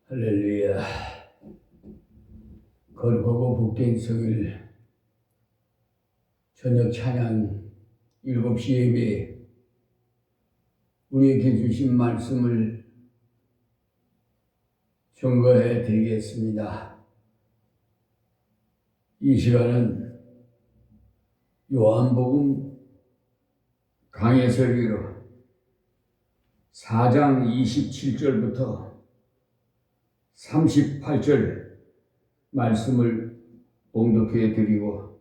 할렐루야. 거룩하고 복된 성일 저녁 찬양 7시 예배 우리에게 주신 말씀을 증거해 드리겠습니다. 이 시간은 요한복음 강해설교로 4장 27절부터 38절 말씀을 봉독해 드리고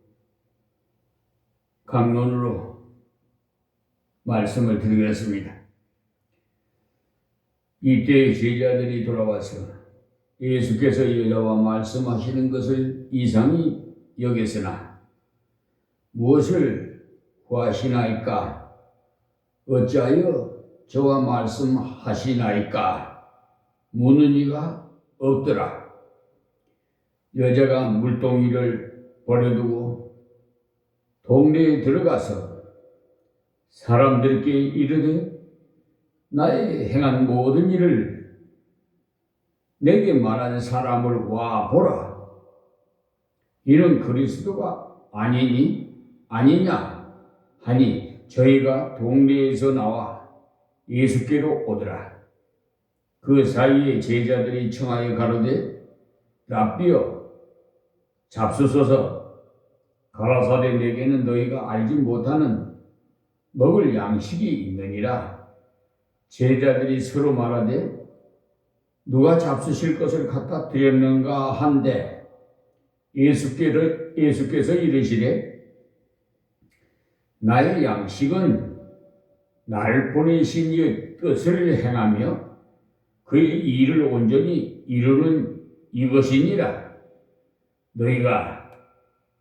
강론으로 말씀을 드리겠습니다. 이때 제자들이 돌아와서 예수께서 여자와 말씀하시는 것을 이상히 여겼으나 무엇을 구하시나이까? 어찌하여 저와 말씀하시나이까? 묻는 이가 없더라. 여자가 물동이를 버려두고 동네에 들어가서 사람들께 이르되 나의 행한 모든 일을 내게 말한 사람을 와 보라. 이는 그리스도가 아니냐 하니 저희가 동네에서 나와 예수께로 오더라. 그 사이에 제자들이 청하여 가로되 랍비여 잡수소서. 가라사대 내게는 너희가 알지 못하는 먹을 양식이 있느니라. 제자들이 서로 말하되 누가 잡수실 것을 갖다 드렸는가 한데 예수께서 이르시되 나의 양식은 나를 보내신 이의 뜻을 행하며 그의 일을 온전히 이루는 이것이니라. 너희가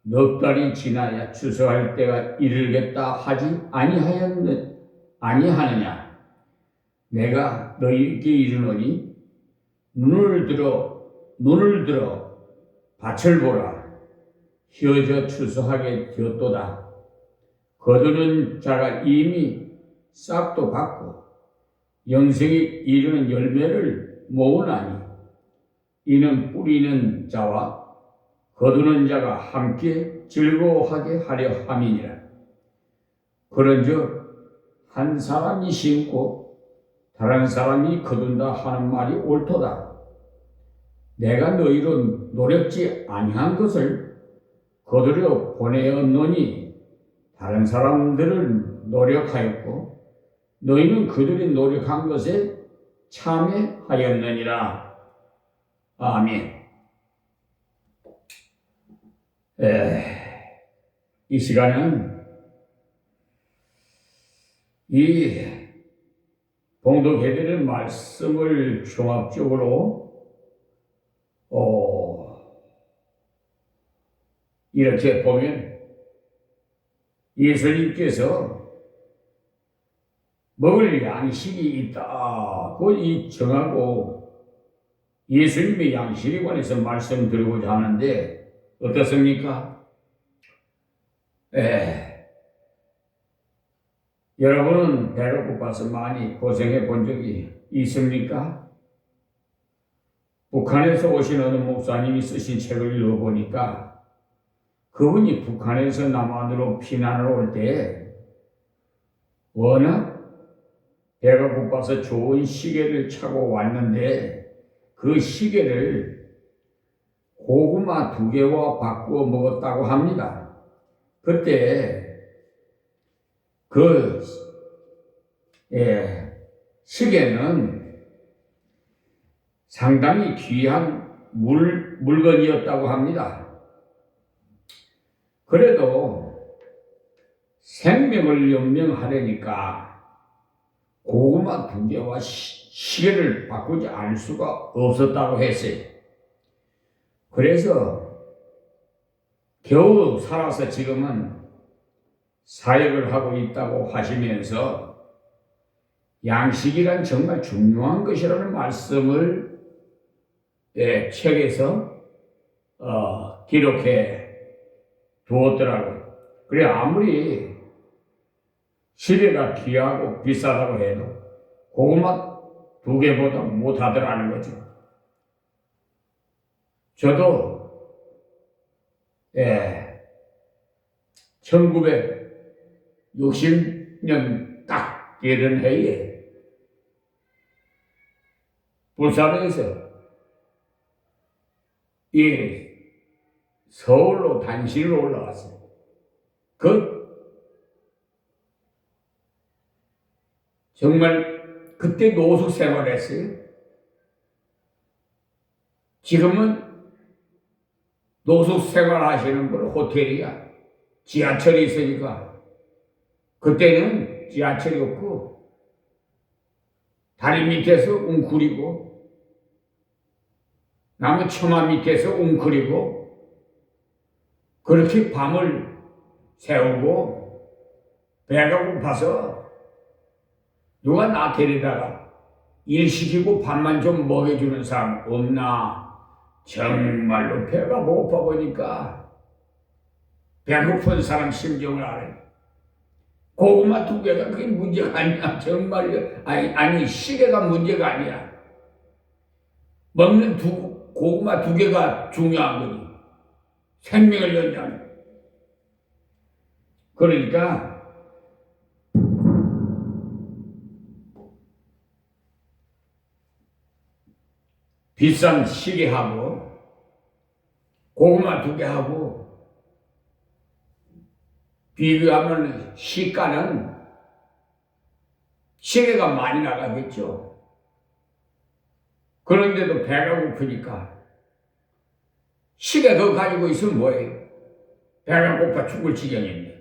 넉 달이 지나야 추수할 때가 이르겠다 하지 아니하느냐? 내가 너희에게 이르노니 눈을 들어 밭을 보라. 휘어져 추수하게 되었도다. 거두는 자가 이미 싹도 받고 영생에 이르는 열매를 모으나니 이는 뿌리는 자와 거두는 자가 함께 즐거워하게 하려 함이니라. 그런즉 한 사람이 심고 다른 사람이 거둔다 하는 말이 옳도다. 내가 너희로 노력지 아니한 것을 거두려 보내었노니 다른 사람들을 노력하였고 너희는 그들이 노력한 것에 참여하였느니라. 아멘. 이 시간은 이 봉독해드릴 말씀을 종합적으로 이렇게 보면 예수님께서 먹을 양식이 있다고 정하고 예수님의 양식에 관해서 말씀드리고자 하는데 어떻습니까? 여러분은 배가 고파서 많이 고생해 본 적이 있습니까? 북한에서 오신 어느 목사님이 쓰신 책을 읽어보니까 그분이 북한에서 남한으로 피난을 올 때 워낙 배가 고파서 좋은 시계를 차고 왔는데 그 시계를 고구마 2개와 바꾸어 먹었다고 합니다. 그때 그 시계는 상당히 귀한 물건이었다고 합니다. 그래도 생명을 연명하려니까 고구마 2개와 시계를 바꾸지 않을 수가 없었다고 했어요. 그래서 겨우 살아서 지금은 사역을 하고 있다고 하시면서 양식이란 정말 중요한 것이라는 말씀을 책에서 기록해 두었더라고요. 그래 아무리 시계가 귀하고 비싸다고 해도 고구마 2개보다 못하더라는 거죠. 저도 1960년 딱 이런 해에 부산에서 서울로 단신으로 올라왔어요. 정말 그때 노숙 생활했어요. 지금은 노숙 생활하시는 분 호텔이야. 지하철이 있으니까. 그때는 지하철이 없고 다리 밑에서 웅크리고 나무 처마 밑에서 웅크리고 그렇게 밤을 새우고 배가 고파서 누가 나 데리다가 일 시키고 밥만 좀 먹여주는 사람 없나? 정말로 배가 고파 보니까 배고픈 사람 심정을 알아요. 고구마 2개가 그게 문제가 아니야. 정말요. 아니 시계가 문제가 아니야. 먹는 고구마 2개가 중요한 거니. 생명을 연장. 그러니까 비싼 시계하고 고구마 2개하고 비교하면 시가는 시계가 많이 나가겠죠. 그런데도 배가 고프니까 시계 더 가지고 있으면 뭐예요? 배가 고파 죽을 지경인데.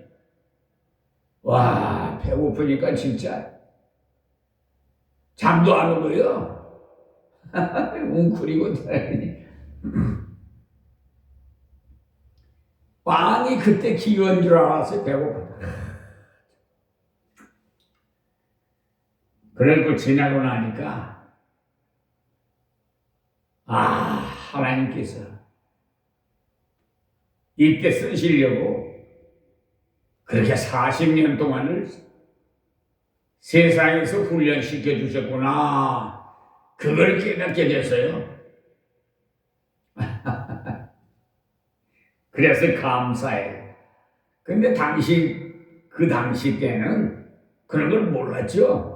와, 배고프니까 진짜 잠도 안 오고요. 웅크리고 다니니. 빵이 그때 기운 줄 알았어요. 배고프다. 그러고 지나고 나니까 하나님께서 이때 쓰시려고 그렇게 40년 동안을 세상에서 훈련시켜 주셨구나. 그걸 깨닫게 됐어요. 그래서 감사해요. 근데 그 당시 때는 그런 걸 몰랐죠.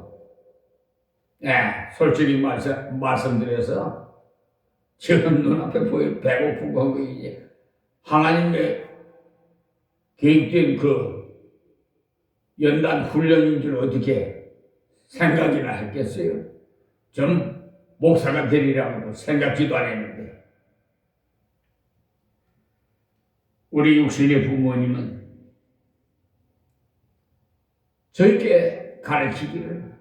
솔직히 말씀드려서 지금 눈앞에 보여 배고픈 거 이제 하나님의 계획된 그 연단 훈련인 줄 어떻게 생각이나 했겠어요? 전 목사가 되리라고도 생각지도 안 했는데. 우리 육신의 부모님은 저에게 가르치기를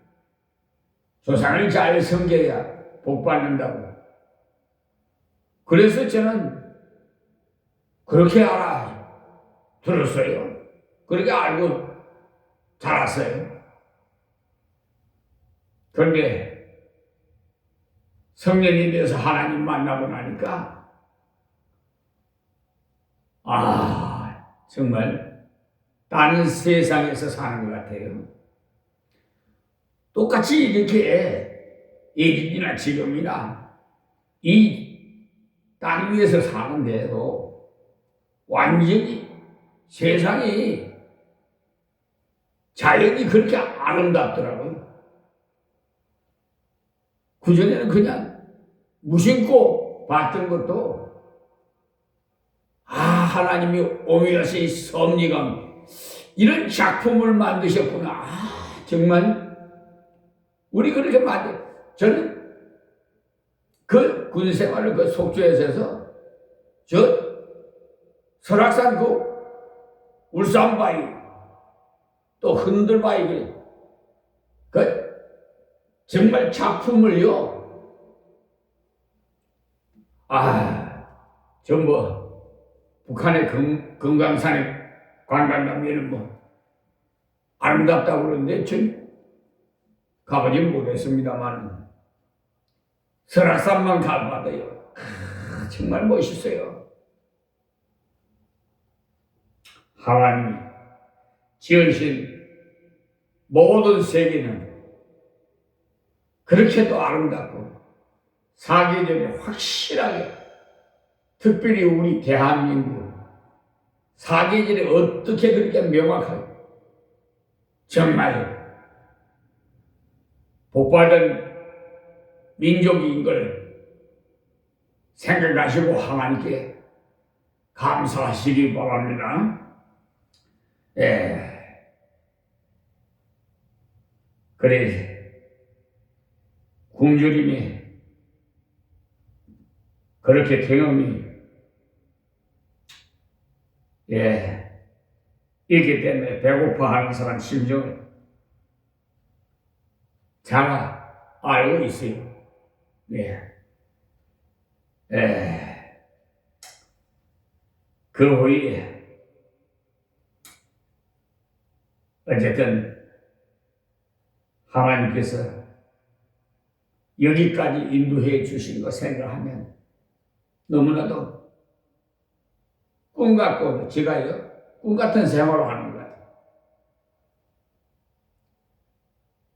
조상을 잘 섬겨야 복 받는다고. 그래서 저는 그렇게 들었어요. 그렇게 알고 자랐어요. 그런데 성년이 돼서 하나님 만나고 나니까 정말 다른 세상에서 사는 것 같아요. 똑같이 이렇게 예전이나 지금이나 이 땅 위에서 사는데도 완전히 세상이 자연이 그렇게 아름답더라고요. 그전에는 그냥 무심코 봤던 것도 하나님이 오묘하신 섭리감 이런 작품을 만드셨구나. 정말 우리 그렇게 저는 그 군생활을 그 속초에서 저 설악산 그 울산바위 또 흔들바위 그 정말 작품을요. 전부 북한의 금강산에 관광 가면은 아름답다고 그러는데 전 가보진 못했습니다만 설악산만 가봐도요. 정말 멋있어요. 하나님이 지으신 모든 세계는 그렇게도 아름답고 사계절에 확실하게 특별히 우리 대한민국 사계절이 어떻게 그렇게 명확하게 정말 복받은 민족인 걸 생각하시고 하나님께 감사하시기 바랍니다. 예. 그래, 굶주림이 그렇게 경험이 있기 때문에 배고파하는 사람 심정을 잘 알고 있어요. 그 후에 어쨌든 하나님께서 여기까지 인도해 주신 거 생각하면 너무나도 꿈 같고 제가요 꿈 같은 생활을 하는 것 같아요.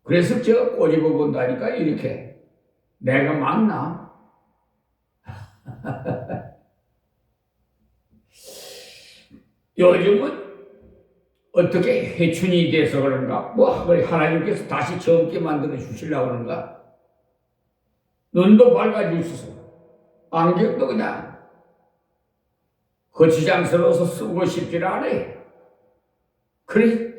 그래서 제가 꼬집어 본다니까 이렇게 내가 맞나? 요즘은 어떻게 회춘이 돼서 그런가? 뭐 하나님께서 다시 젊게 만들어 주시려고 그런가? 눈도 밝아주셔서 안경도 그냥 거추장스러워서 쓰고 싶지는 않아요. 그래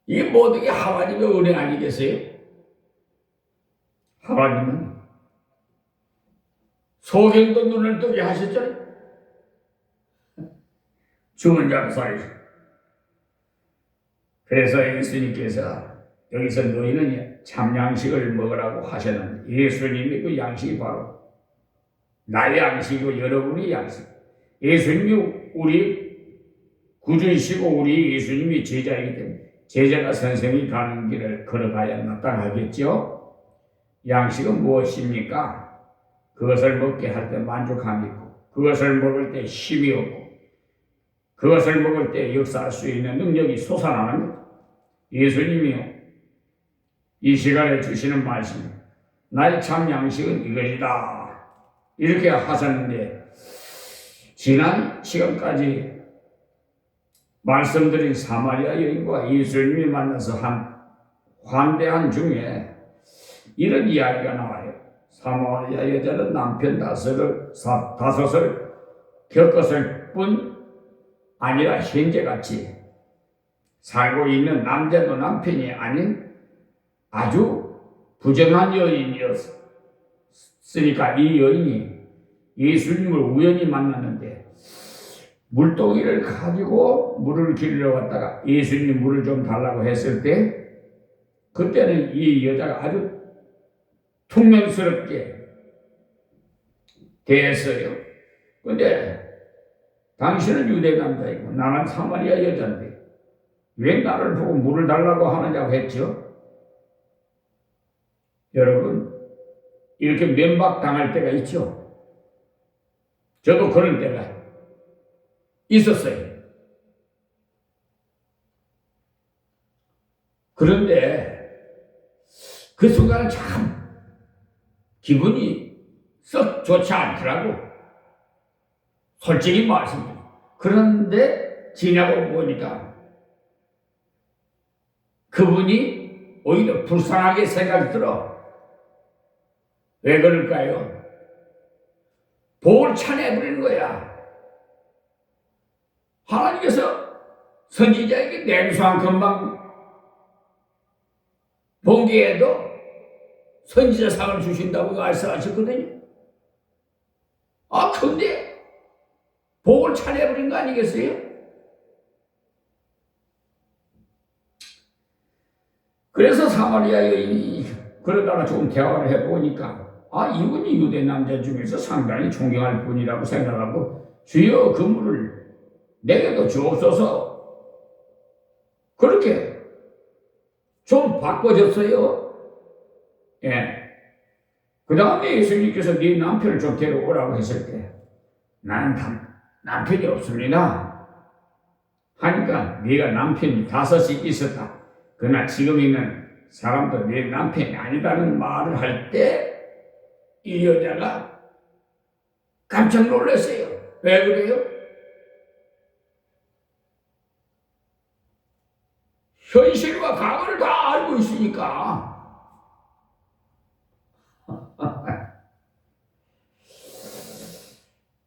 이 모든 게 하나님의 은혜 아니겠어요? 하나님은 소경도 눈을 뜨게 하셨잖아요. 죽은 자도 살리시고. 그래서 예수님께서 여기서 너희는 참양식을 먹으라고 하셨는데 예수님의 그 양식이 바로 나의 양식이고 여러분의 양식. 예수님이 우리 구주이시고 우리 예수님이 제자이기 때문에 제자가 선생이 가는 길을 걸어가야 마땅하겠죠. 양식은 무엇입니까? 그것을 먹게 할 때 만족함이 있고 그것을 먹을 때 힘이 없고 그것을 먹을 때 역사할 수 있는 능력이 솟아나는 것. 예수님이요 이 시간에 주시는 말씀 나의 참 양식은 이것이다 이렇게 하셨는데 지난 시간까지 말씀드린 사마리아 여인과 예수님이 만나서 한 환대한 중에 이런 이야기가 나와요. 사마리아 여자는 남편 다섯을 겪었을 뿐 아니라 현재같이 살고 있는 남자도 남편이 아닌 아주 부정한 여인이었으니까 이 여인이 예수님을 우연히 만났는데 물동이를 가지고 물을 기르러 갔다가 예수님 물을 좀 달라고 했을 때 그때는 이 여자가 아주 퉁명스럽게 대했어요. 근데 당신은 유대 남자이고 나는 사마리아 여자인데 왜 나를 보고 물을 달라고 하느냐고 했죠. 여러분 이렇게 면박당할 때가 있죠. 저도 그런 때가 있었어요. 그런데 그 순간은 참 기분이 썩 좋지 않더라고. 솔직히 말씀드립니다. 그런데 지나고 보니까 그분이 오히려 불쌍하게 생각이 들어. 왜 그럴까요? 복을 차내버리는 거야. 하나님께서 선지자에게 냉수한 금방 본기에도 선지자상을 주신다고 말씀하셨거든요. 근데 복을 차려버린 거 아니겠어요? 그래서 사마리아 여인이 그러다가 조금 대화를 해보니까 이분이 유대 남자 중에서 상당히 존경할 분이라고 생각하고 주여 그 물을 내게도 주옵소서 그렇게 좀 바꿔줬어요. 그 다음에 예수님께서 네 남편을 좀 데려오라고 했을 때 나는 남편이 없습니다 하니까 네가 남편이 5이 있었다. 그러나 지금 있는 사람도 네 남편이 아니다는 말을 할 때 이 여자가 깜짝 놀랐어요. 왜 그래요? 현실과 과거를 다 알고 있으니까.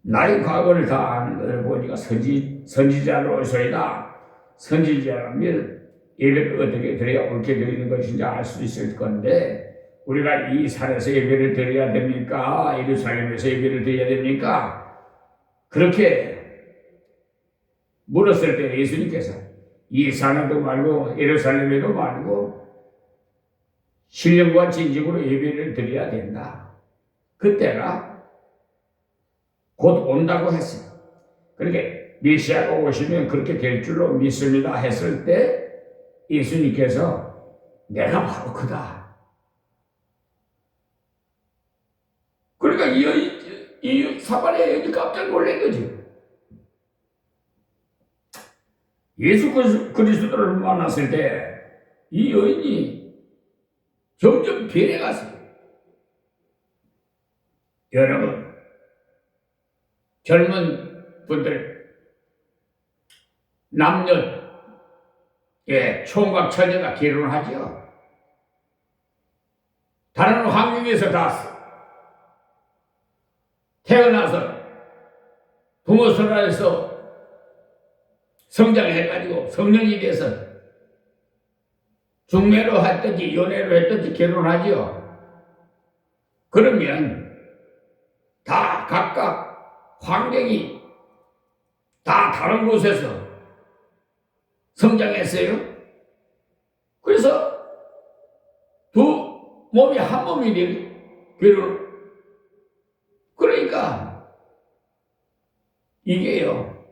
나의 과거를 다 아는 것을 보니까 선지자로서이다. 선지자라면 예배를 어떻게 드려야 옳게 드리는 것인지 알 수 있을 건데, 우리가 이 산에서 예배를 드려야 됩니까? 예루살렘에서 예배를 드려야 됩니까? 그렇게 물었을 때 예수님께서 이 산에도 말고 예루살렘에도 말고 신령과 진정으로 예배를 드려야 된다. 그때가 곧 온다고 했어요. 그렇게 메시아가 오시면 그렇게 될 줄로 믿습니다 했을 때 예수님께서 내가 바로 그다. 그러니까 이 사마리아 여인이 깜짝 놀란 거지. 예수 그리스도를 만났을 때 이 여인이 점점 변해갔어요. 여러분, 젊은 분들, 남녀, 총각 처녀가 결혼하죠. 다른 환경에서 다 태어나서 부모 손안에서 성장해가지고 성년이 돼서 중매로 했든지 연애로 했든지 결혼하죠. 그러면 다 각각 환경이 다 다른 곳에서 성장했어요. 그래서 두 몸이 한 몸이 되는 결혼. 그러니까 이게요,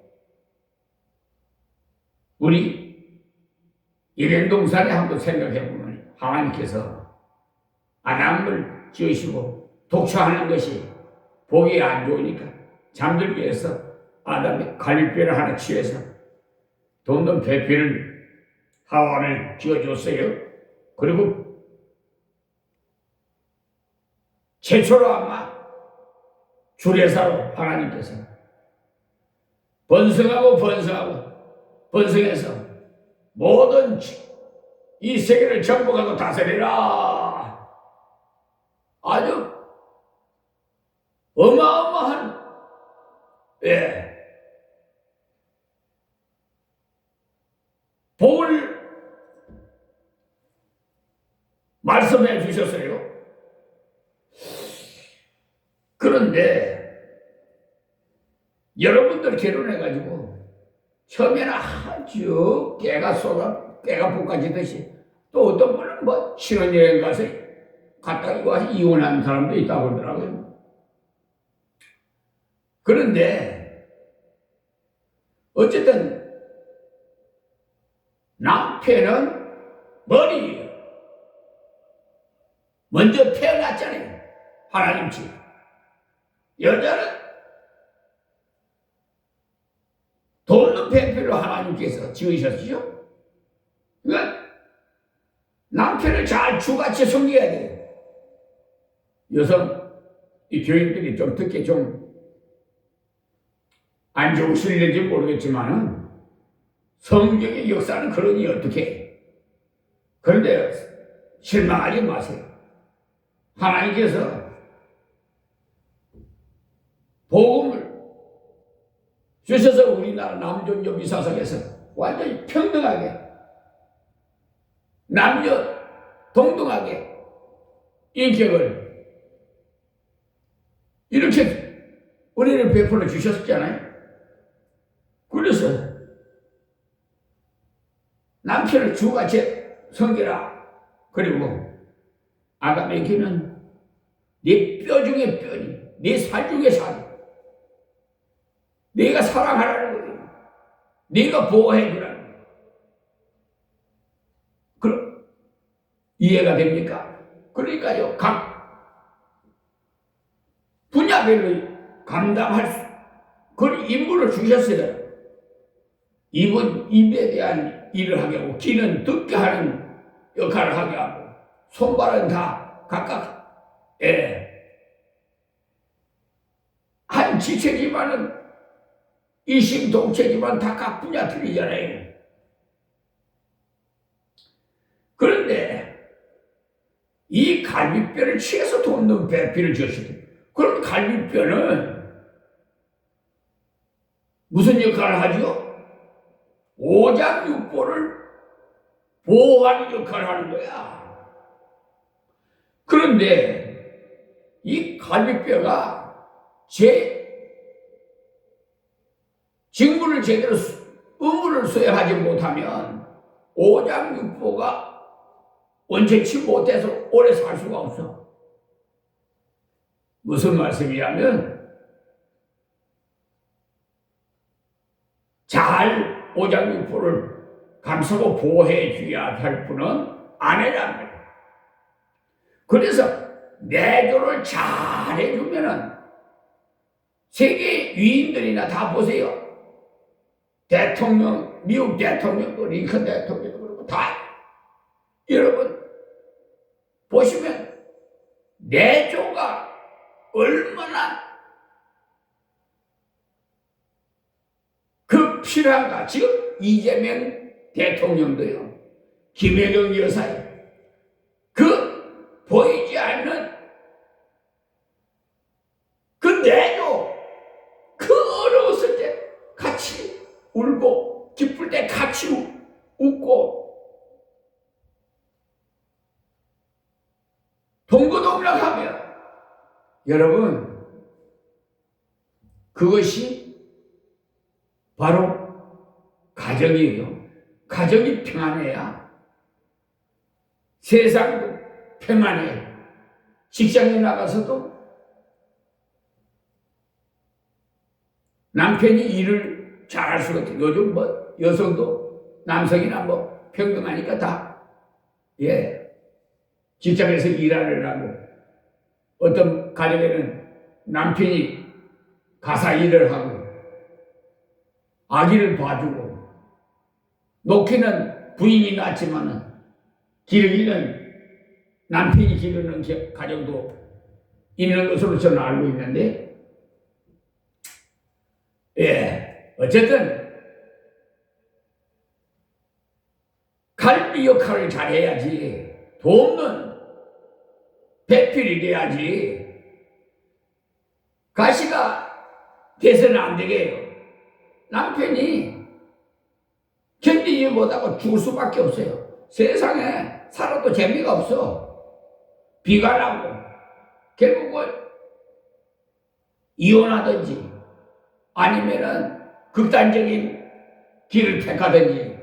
우리 일행동산에 한번 생각해보면 하나님께서 아담을 지으시고 독초하는 것이 보기 안 좋으니까 잠들기 위해서 아담이 갈비뼈를 하나 취해서 돈돈 배필을 하와를 지어줬어요. 그리고 최초로 아마 주례사로 하나님께서 번성해서 모든 이 세계를 정복하고 다스리라. 아주 어마어마한 복을 말씀해 주셨어요. 그런데 여러분들 결혼해가지고 처음에는 아주 깨가 볶아지듯이, 또 어떤 분은 뭐 신혼여행 가서 갔다 와서 이혼한 사람도 있다고 그러더라고요. 그런데 어쨌든 남편은 머리예요. 먼저 태어났잖아요. 하나님처럼. 여자는 돈은 배필로 하나님께서 지으셨죠. 그러니까 남편을 잘 주같이 섬겨야 돼요. 여성 이 교인들이 좀 듣기 좀 안 좋은 실력인지 모르겠지만은 성경의 역사는 그러니 어떻게. 그런데 실망하지 마세요. 하나님께서 복음을 주셔서 우리나라 남존여 미사석에서 완전히 평등하게, 남녀 동등하게 인격을 이렇게 은혜를 베풀어 주셨잖아요. 그래서 남편을 주같이 섬기라. 그리고 아담에게는 네 뼈 중에 뼈니, 네 살 중에 살이, 네가 사랑하라는 거예요. 네가 보호해 주라는 거예요. 그럼 이해가 됩니까? 그러니까요, 각 분야별로 감당할 그런 임무를 주셨어요. 입은 입에 대한 일을 하게 하고, 귀는 듣게 하는 역할을 하게 하고, 손발은 다 각각 한 지체지만은 일심동체지만 다 각 분야 틀리잖아요. 그런데 이 갈비뼈를 취해서 돕는 배필을 줬어요. 그럼 갈비뼈는 무슨 역할을 하죠? 오장육부를 보호하는 역할을 하는 거야. 그런데 이 갈비뼈가 직무를 제대로 의무를 수행하지 못하면 오장육부가 원체치 못해서 오래 살 수가 없어. 무슨 말씀이냐면 잘 오장육부를 감싸고 보호해 줘야 할 분은 아내란 말이야. 그래서 내조를 잘 해주면은 세계 위인들이나 다 보세요. 대통령, 미국 대통령도 링컨 대통령도 그렇고 다 여러분 보시면 내조가 얼마나 그 필요한가. 지금 이재명 대통령도요, 김혜경 여사요, 그 보이지 않는 그 내조, 그 어려웠을 때 같이 울고 기쁠 때 같이 웃고 동고동락하며, 여러분 그것이 바로 가정이에요. 가정이 평안해야 세상도 평안해. 직장에 나가서도 남편이 일을 잘할 수가 있어요. 요즘 뭐 여성도 남성이나 뭐 평등하니까 다, 직장에서 일하려고 어떤 가정에는 남편이 가사 일을 하고 아기를 봐주고, 놓기는 부인이 낳지만은 기르기는 남편이 기르는 가정도 있는 것으로 저는 알고 있는데, 어쨌든 갈비 역할을 잘해야지, 돕는 배필이 돼야지 가시가 돼서는 안 되게요. 남편이 견디지 못하고 죽을 수밖에 없어요. 세상에 살아도 재미가 없어. 비가 나고 결국은 이혼하든지 아니면은 극단적인 길을 택하든지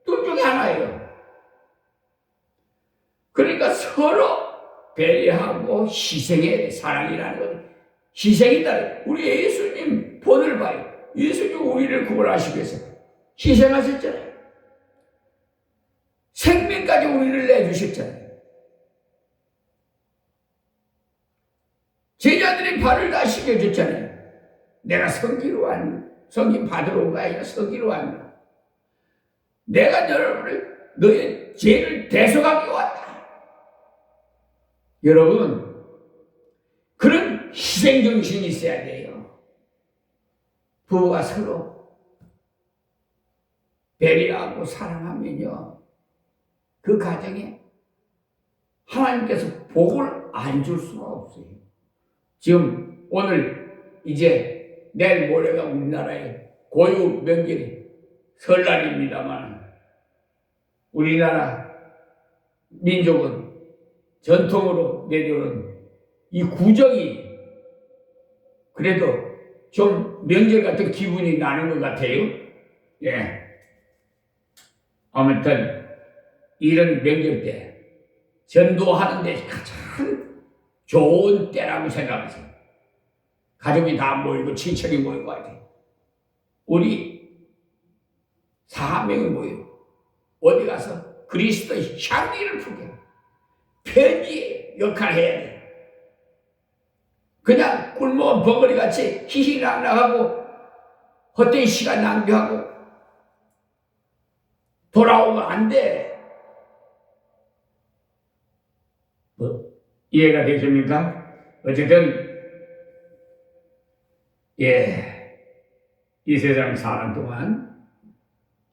둘 중에 하나예요. 그러니까 서로 배려하고 희생해야 돼. 사랑이라는 건 희생이다. 우리 예수님 본을 봐요. 예수님 우리를 구원하시기 위해서 희생하셨잖아요. 생명까지 우리를 내주셨잖아요. 제자들이 발을 다 씻겨줬잖아요. 내가 성기로 성기 받으러 온 거 아니라 성기로 왔나. 내가 너의 죄를 대속하기 왔다. 여러분, 그런 희생정신이 있어야 돼요. 부부가 서로 배려하고 사랑하면요, 그 가정에 하나님께서 복을 안 줄 수가 없어요. 지금 오늘 이제 내일 모레가 우리나라의 고유 명절이 설날입니다만, 우리나라 민족은 전통으로 내려오는 이 구정이 그래도 좀 명절 같은 기분이 나는 것 같아요. 아무튼 이런 명절 때 전도하는 데 가장 좋은 때라고 생각하세요. 가족이 다 모이고 친척이 모이고 할 때 우리 4명이 모여 어디 가서 그리스도의 향기를 풍겨 편지 역할을 해야 돼. 그냥 굶어온 벙어리같이 희희락락하고 헛된 시간 낭비하고 돌아오면 안 돼. 이해가 되십니까? 어쨌든 예, 이 세상 사는 동안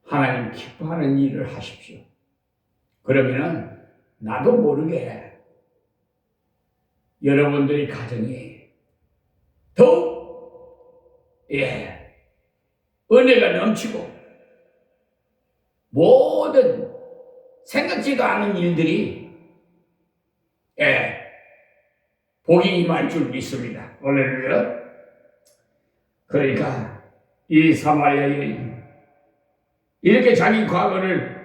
하나님 기뻐하는 일을 하십시오. 그러면은 나도 모르게 여러분들의 가정이 더욱 은혜가 넘치고 모든 생각지도 않은 일들이 복이 임할 줄 믿습니다. 할렐루야. 그러니까 이 사마리아 여인 이렇게 자기 과거를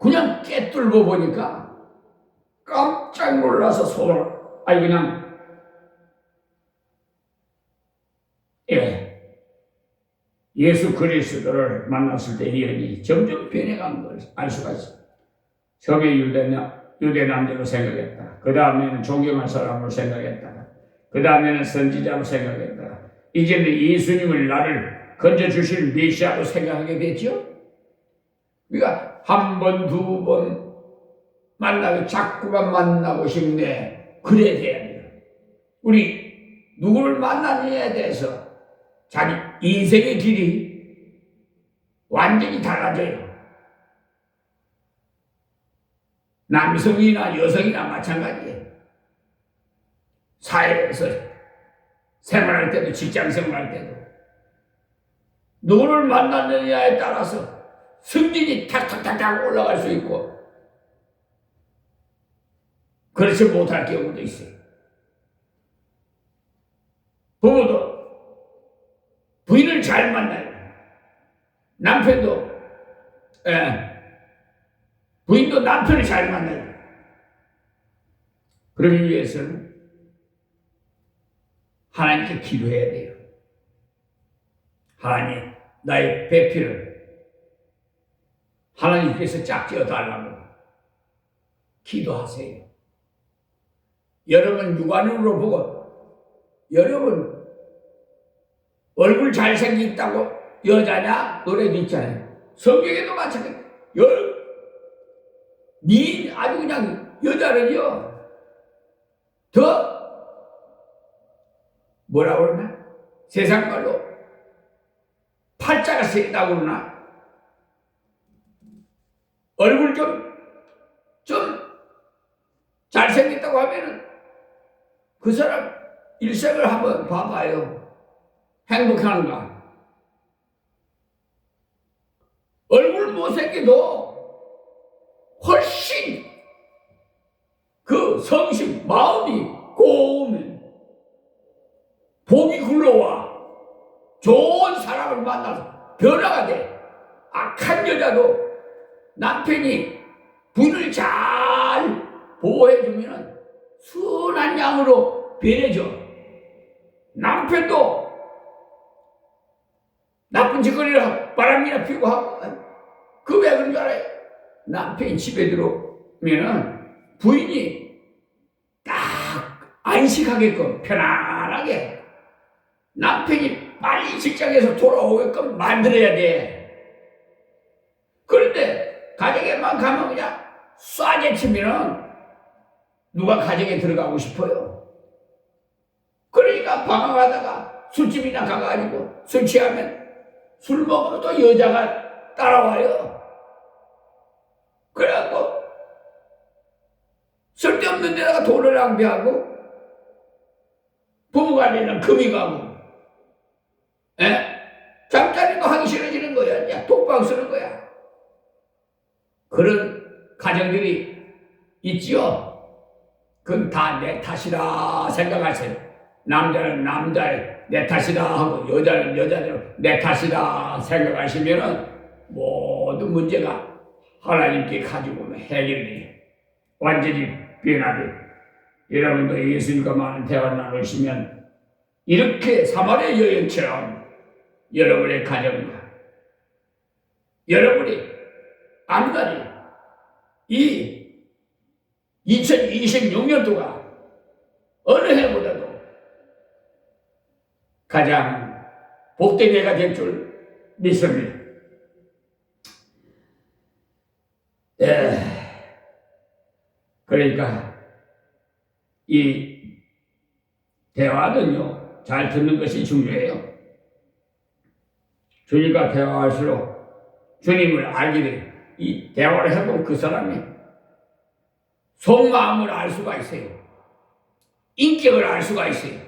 그냥 깨뚫고 보니까 깜짝 놀라서 그냥 예수 그리스도를 만났을 때 이 여인이 점점 변해간 걸 알 수가 있어요. 처음에 유대 남자로 생각했다. 그 다음에는 존경할 사람으로 생각했다. 그 다음에는 선지자로 생각했다. 이제는 예수님을 나를 건져주실 메시아로 생각하게 됐죠. 그러니까 한 번, 두 번 만나고 자꾸만 만나고 싶네. 그래야 돼요. 우리 누구를 만나느냐에 대해서 자기 인생의 길이 완전히 달라져요. 남성이나 여성이나 마찬가지예요. 사회에서 생활할 때도 직장 생활할 때도 누구를 만났느냐에 따라서 승진이 탁탁탁탁 올라갈 수 있고 그렇지 못할 경우도 있어요. 부모도 부인을 잘 만나요. 남편도 부인도 남편을 잘 만나요. 그러기 위해서는 하나님께 기도해야 돼요. 하나님, 나의 배필을 하나님께서 짝지어 달라고 기도하세요. 여러분 육안으로 보고 여러분 얼굴 잘생겼다고 여자냐? 노래도 있잖아요. 성경에도 마찬가지예요. 아주 그냥 여자는요 더 뭐라고 그러나? 세상 말로 팔자가 세다고 그러나? 얼굴 좀 잘생겼다고 하면은 그 사람 일생을 한번 봐봐요. 행복한가? 얼굴 못생겨도 훨씬 그 성심, 마음이 고우면 복이 굴러와 좋은 사람을 만나서 변화가 돼. 악한 여자도 남편이 부인을 잘 보호해주면 순한 양으로 변해져. 남편도 나쁜 짓거리를 바람이나 피고 하고 그 왜 그런 줄 알아요? 남편이 집에 들어오면은 부인이 딱 안식하게끔 편안하게 남편이 빨리 직장에서 돌아오게끔 만들어야 돼. 그런데 가정에만 가면 그냥 쏴게 치면은 누가 가정에 들어가고 싶어요? 그러니까 방황하다가 술집이나 가가지고 술 취하면 술 먹으면 또 여자가 따라와요. 그래갖고 쓸데없는 데다가 돈을 낭비하고 부부간에는 금이 가고 잠자리도 하기 싫어지는 거야. 야, 독방 쓰는 거야. 그런 가정들이 있지요. 그건 다 내 탓이라 생각하세요. 남자는 남자의 내 탓이다 하고 여자는 여자대로 내 탓이다 생각하시면은 모든 문제가 하나님께 가지고 오면 해결돼요. 완전히 변화돼요. 여러분도 예수님과 많은 대화 나누시면 이렇게 사마리아 여인처럼 여러분의 가정과 여러분이 앞날이 이 2026년도가 어느 해보다도 가장 복된 해가 될 줄 믿습니다. 그러니까 이 대화는요 잘 듣는 것이 중요해요. 주님과 대화할수록 주님을 알게 돼. 이 대화를 해본 그 사람이 속마음을 알 수가 있어요. 인격을 알 수가 있어요.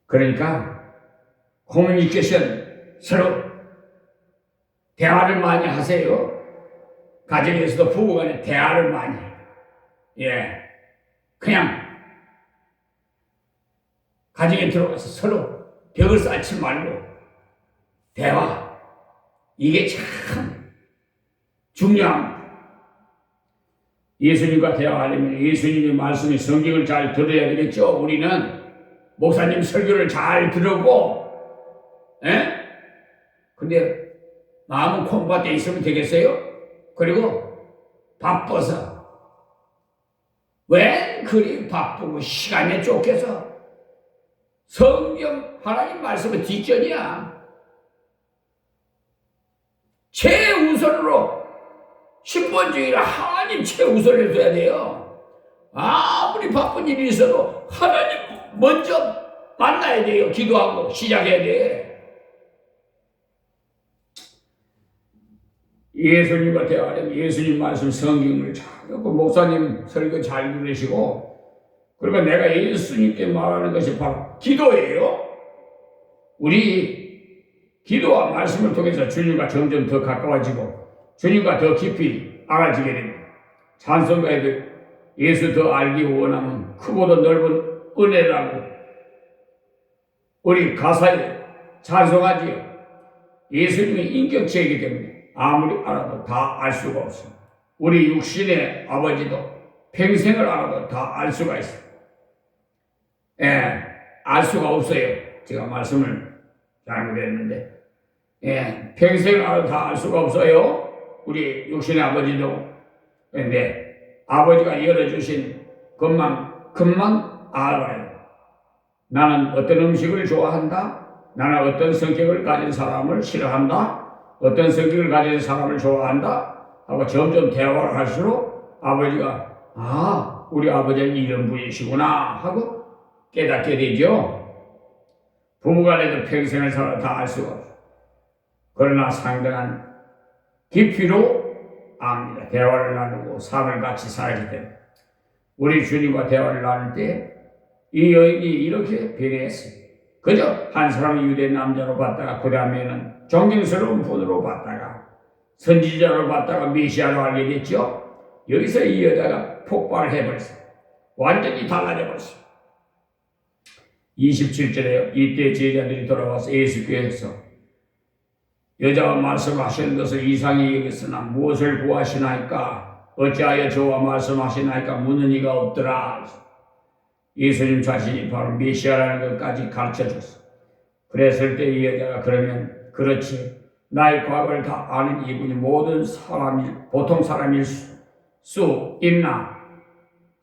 그러니까 커뮤니케이션 서로 대화를 많이 하세요. 가정에서도 부부간에 대화를 많이 해요. 예, 그냥 가정에 들어가서 서로 벽을 쌓지 말고 대화, 이게 참 중요합니다. 예수님과 대화하려면 예수님의 말씀이 성경을 잘 들어야 되겠죠. 우리는 목사님 설교를 잘 들었고, 근데 마음은 콩밭에 있으면 되겠어요? 그리고 바빠서, 왜 그리 바쁘고 시간에 쫓겨서 성경 하나님 말씀은 뒷전이야. 최우선으로 10번 중이라 하나님 최우선을 둬야 돼요. 아무리 바쁜 일이 있어도 하나님 먼저 만나야 돼요. 기도하고 시작해야 돼. 예수님과 대화하려면 예수님 말씀 성경을 잘 듣고 목사님 설교 잘 들으시고, 그러니까 내가 예수님께 말하는 것이 바로 기도예요. 우리 기도와 말씀을 통해서 주님과 점점 더 가까워지고 주님과 더 깊이 알아지게 됩니다. 찬송가에도 예수 더 알기 원하면 크고도 넓은 은혜라고 우리 가사에 찬송하지요. 예수님의 인격체이기 때문에 아무리 알아도 다 알 수가 없습니다. 우리 육신의 아버지도 평생을 알아도 다 알 수가 있어요. 알 수가 없어요. 제가 말씀을 잘못했는데, 평생을 알아도 다 알 수가 없어요. 우리 육신의 아버지도. 그런데 아버지가 열어주신 것만큼만 알아요. 나는 어떤 음식을 좋아한다. 나는 어떤 성격을 가진 사람을 싫어한다. 어떤 성격을 가진 사람을 좋아한다 하고 점점 대화를 할수록 아버지가 우리 아버지는 이런 분이시구나 하고 깨닫게 되죠. 부부간에도 평생을 살아 다 알 수가 없어요. 그러나 상당한 깊이로 압니다. 대화를 나누고 삶을 같이 살기 때문에. 우리 주님과 대화를 나눌 때 이 여인이 이렇게 변했어요. 그저 한 사람이 유대 남자로 봤다가 그 다음에는 존경스러운 분으로 봤다가 선지자로 봤다가 메시아로 알게 됐죠. 여기서 이 여자가 폭발해버렸어요. 완전히 달라져버렸어요. 27절에 이때 제자들이 돌아와서 예수께서 여자와 말씀하시는 것을 이상히 여겼으나 무엇을 구하시나이까? 어찌하여 저와 말씀하시나이까? 묻는 이가 없더라. 예수님 자신이 바로 메시아라는 것까지 가르쳐줬어. 그랬을 때 이 여자가 그러면 그렇지, 나의 과거를 다 아는 이분이 모든 보통 사람일 수 있나?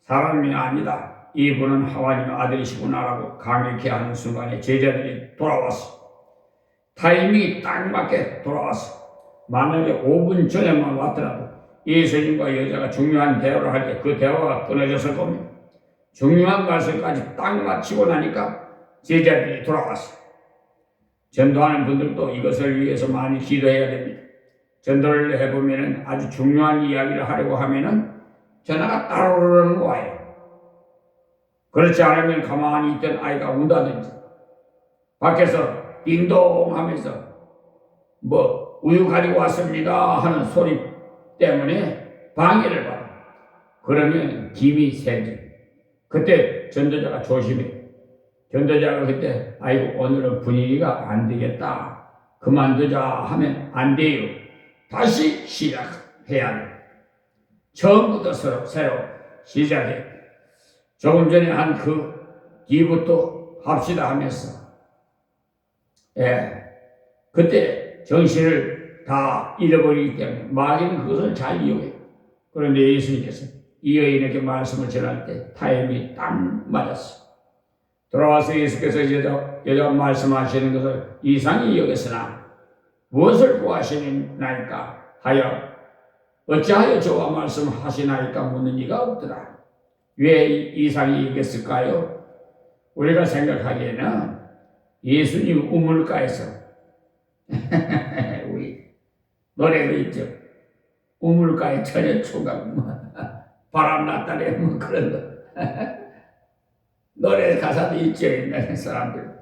사람이 아니다. 이분은 하나님의 아들이시구나라고 강력히 하는 순간에 제자들이 돌아왔어. 타이밍이 딱 맞게 돌아왔어. 만약에 5분 전에만 왔더라도 예수님과 여자가 중요한 대화를 할 때 그 대화가 끊어졌을 겁니다. 중요한 말씀까지 딱 마치고 나니까 제자들이 돌아왔어요. 전도하는 분들도 이것을 위해서 많이 기도해야 됩니다. 전도를 해보면 아주 중요한 이야기를 하려고 하면은 전화가 따로르르 와요. 그렇지 않으면 가만히 있던 아이가 운다든지 밖에서 띵동 하면서 우유 가지고 왔습니다 하는 소리 때문에 방해를 받아요. 그러면 김이 새지. 그때 전도자가 조심해. 전도자가 그때 오늘은 분위기가 안 되겠다. 그만두자 하면 안 돼요. 다시 시작해야 돼. 처음부터 새로 시작해. 조금 전에 한 그 뒤부터 합시다 하면서 그때 정신을 다 잃어버리기 때문에 마귀는 그것을 잘 이용해. 그런데 예수님께서 이 여인에게 말씀을 전할 때 타임이 딱 맞았어. 돌아와서 예수께서 여자가 말씀하시는 것을 이상히 여겼으나 무엇을 구하시나이까 하여 어찌하여 저와 말씀하시나이까 묻는 이가 없더라. 왜 이상히 여겼을까요? 우리가 생각하기에는 예수님 우물가에서 우리 노래도 있죠. 우물가에 처녀 총각 바람 났다네 뭐 그런 거. 노래 가사도 있죠. 옛날 사람들.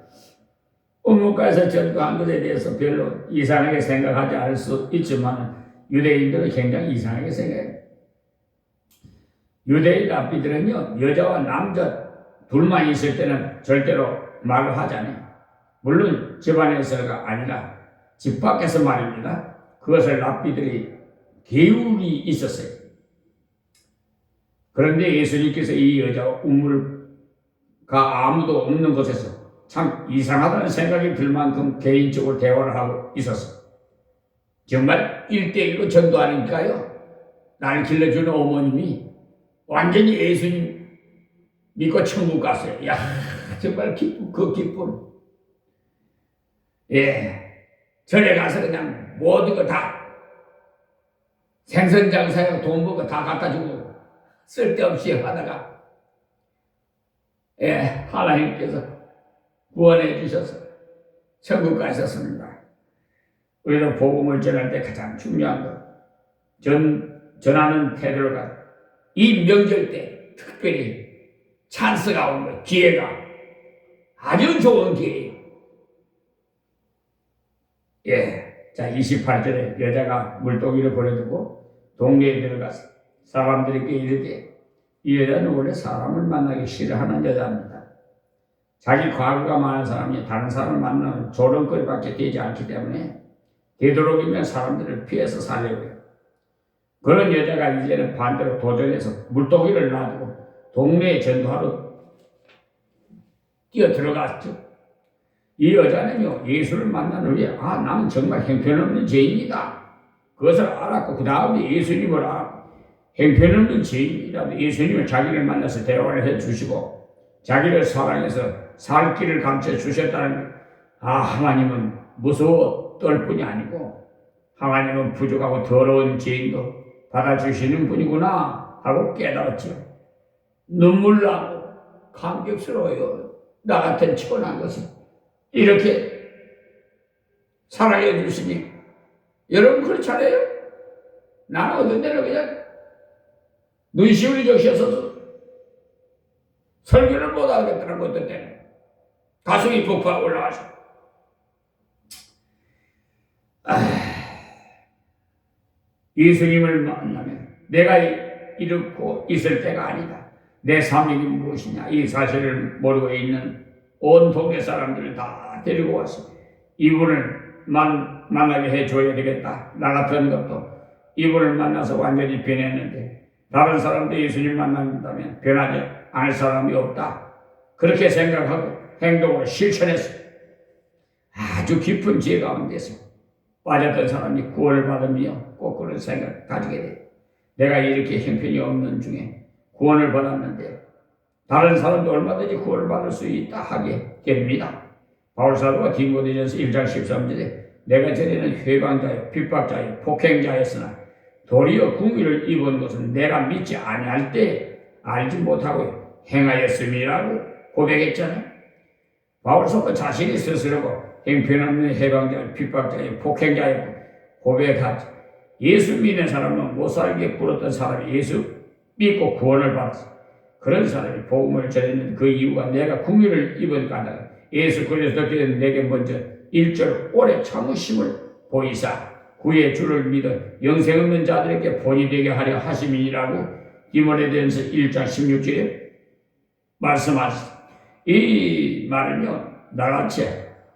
우물가에서 전도한 것에 대해서 별로 이상하게 생각하지 않을 수 있지만 유대인들은 굉장히 이상하게 생각해요. 유대인 랍비들은요, 여자와 남자 둘만 있을 때는 절대로 말을 하지 않아요. 물론 집안에서가 아니라 집 밖에서 말입니다. 그것을 랍비들이 계율이 있었어요. 그런데 예수님께서 이 여자와 우물가 아무도 없는 곳에서 참 이상하다는 생각이 들 만큼 개인적으로 대화를 하고 있었어요. 정말 1대1로 전도하니까요. 나를 길러주는 어머님이 완전히 예수님 믿고 천국 갔어요. 야, 정말 그 기쁨. 예. 전에 가서 그냥 모든 거 다 생선장사에 돈 벌고 다 갖다 주고 쓸데없이 하다가 예, 하나님께서 구원해 주셔서 천국 가셨습니다. 우리도 복음을 전할 때 가장 중요한 것 전하는 태도가 이 명절 때 특별히 찬스가 온 거, 기회가 아주 좋은 기회예요. 예. 자, 28절에 여자가 물동이를 보내두고 동네에 들어가서 사람들에게 이르되 이 여자는 원래 사람을 만나기 싫어하는 여자입니다. 자기 과거가 많은 사람이 다른 사람을 만나는 조롱거리밖에 되지 않기 때문에 되도록이면 사람들을 피해서 살려고요. 그런 여자가 이제는 반대로 도전해서 물동이를 놔두고 동네에 전도하러 뛰어 들어갔죠. 이 여자는요, 예수를 만난 후에, 나는 정말 형편없는 죄인이다. 그것을 알았고, 그 다음에 예수님을 알았고, 형편없는 죄인이라도 예수님을 자기를 만나서 대화를 해 주시고, 자기를 사랑해서 살 길을 감춰 주셨다는, 하나님은 무서워 떨 뿐이 아니고, 하나님은 부족하고 더러운 죄인도 받아주시는 분이구나, 하고 깨달았죠. 눈물 나고, 감격스러워요. 나 같은 천한 것을. 이렇게 사랑해 주시니 여러분 그렇잖아요? 나는 어떤 데는 그냥 눈시울이 적셔서 설교를 못 하겠더라고. 어떤 때는 가슴이 폭파하고 올라가서 예수님을 만나면 내가 이렇고 있을 때가 아니다. 내 삶이 무엇이냐 이 사실을 모르고 있는 온 동네 사람들을 다 데리고 와서 이분을 만나게 해줘야 되겠다. 나 같은 것도 이분을 만나서 완전히 변했는데 다른 사람도 예수님 만난다면 변하지 않을 사람이 없다. 그렇게 생각하고 행동으로 실천했어요. 아주 깊은 지혜 가운데서 빠졌던 사람이 구원을 받으며 꼭 그런 생각을 가지게 돼요. 내가 이렇게 형편이 없는 중에 구원을 받았는데 다른 사람도 얼마든지 구원을 받을 수 있다 하게 됩니다. 바울사도가 디모데전서 1장 13절에 내가 전에는 회방자요 핍박자요 폭행자였으나 도리어 궁유를 입은 것은 내가 믿지 아니할 때 알지 못하고 행하였음이라고 고백했잖아요. 바울사도 자신이 스스로고 형편없는 해방자요 핍박자요 폭행자요 고백하지. 예수 믿는 사람은 못 살게 굴었던 사람이 예수 믿고 구원을 받았어. 그런 사람이 복음을 전했는 그 이유가 내가 궁유를 입은 까닭 예수 그리스도께서 내게 먼저 1절 오래 참으심을 보이사 구의 주를 믿어 영생 없는 자들에게 본이 되게 하려 하심이라고 디모데전서 1장 16절에 말씀하셨습니다. 이 말은요, 나같이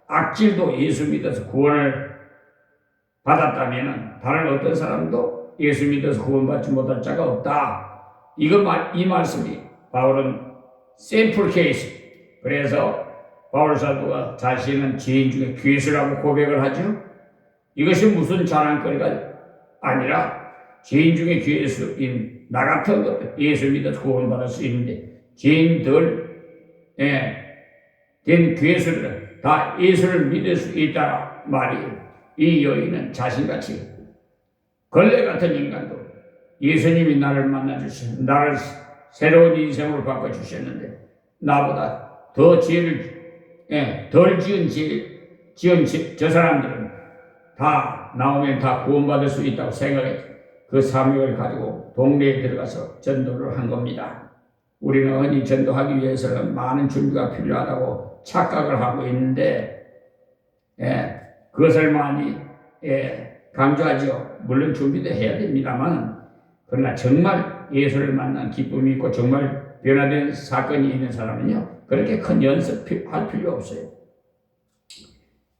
악질도 예수 믿어서 구원을 받았다면 다른 어떤 사람도 예수 믿어서 구원받지 못할 자가 없다. 이 말씀이 바울은 샘플 케이스. 그래서 바울 사도가 자신은 죄인 중에 괴수라고 고백을 하죠. 이것이 무슨 자랑거리가 아니라 죄인 중에 괴수인 나 같은 것도 예수 믿어서 구원받을 수 있는데 죄인들 된 괴수들은 다 예수를 믿을 수 있다 말이에요. 이 여인은 자신같이 걸레 같은 인간도 예수님이 나를 만나주신 나를 새로운 인생으로 바꿔주셨는데 나보다 더 죄를 덜 지은 저 사람들은 다 나오면 다 구원받을 수 있다고 생각했죠. 그 사명을 가지고 동네에 들어가서 전도를 한 겁니다. 우리는 흔히 전도하기 위해서는 많은 준비가 필요하다고 착각을 하고 있는데, 그것을 많이 강조하죠. 물론 준비도 해야 됩니다만, 그러나 정말 예수를 만난 기쁨이 있고 정말 변화된 사건이 있는 사람은요, 그렇게 큰 연습할 필요 없어요.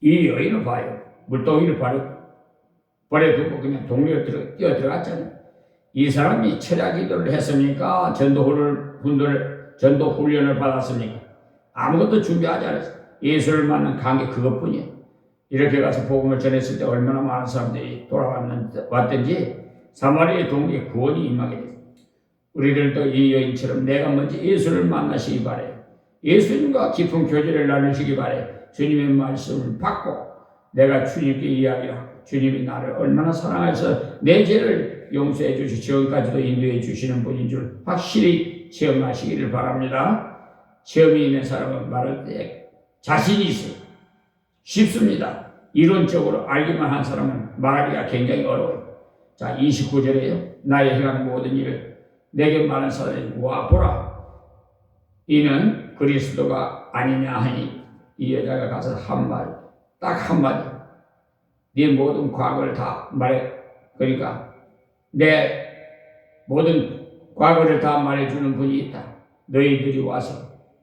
이 여인을 봐요. 물동이를 버려두고 그냥 동네로 뛰어 들어갔잖아요. 이 사람이 철야 기도를 했습니까? 전도 훈련을 받았습니까? 아무것도 준비하지 않았어요. 예수를 만난 관계 그것뿐이에요. 이렇게 가서 복음을 전했을 때 얼마나 많은 사람들이 왔든지 사마리아 동네에 구원이 임하게 됐어요. 우리들도 이 여인처럼 내가 먼저 예수를 만나시기 바래요. 예수님과 깊은 교제를 나누시기 바래요. 주님의 말씀을 받고 내가 주님께 이야기하고 주님이 나를 얼마나 사랑해서 내 죄를 용서해 주시 지금까지도 인도해 주시는 분인 줄 확실히 체험하시기를 바랍니다. 체험이 있는 사람은 말할 때 자신이 있어요. 쉽습니다. 이론적으로 알기만 한 사람은 말하기가 굉장히 어려워요. 자, 29절에요. 나의 행한 모든 일을 내게 말한 사람이 와 보라. 이는 그리스도가 아니냐 하니 이 여자가 가서 딱 한마디. 네 모든 과거를 다 말해. 그러니까 내 모든 과거를 다 말해주는 분이 있다. 너희들이 와서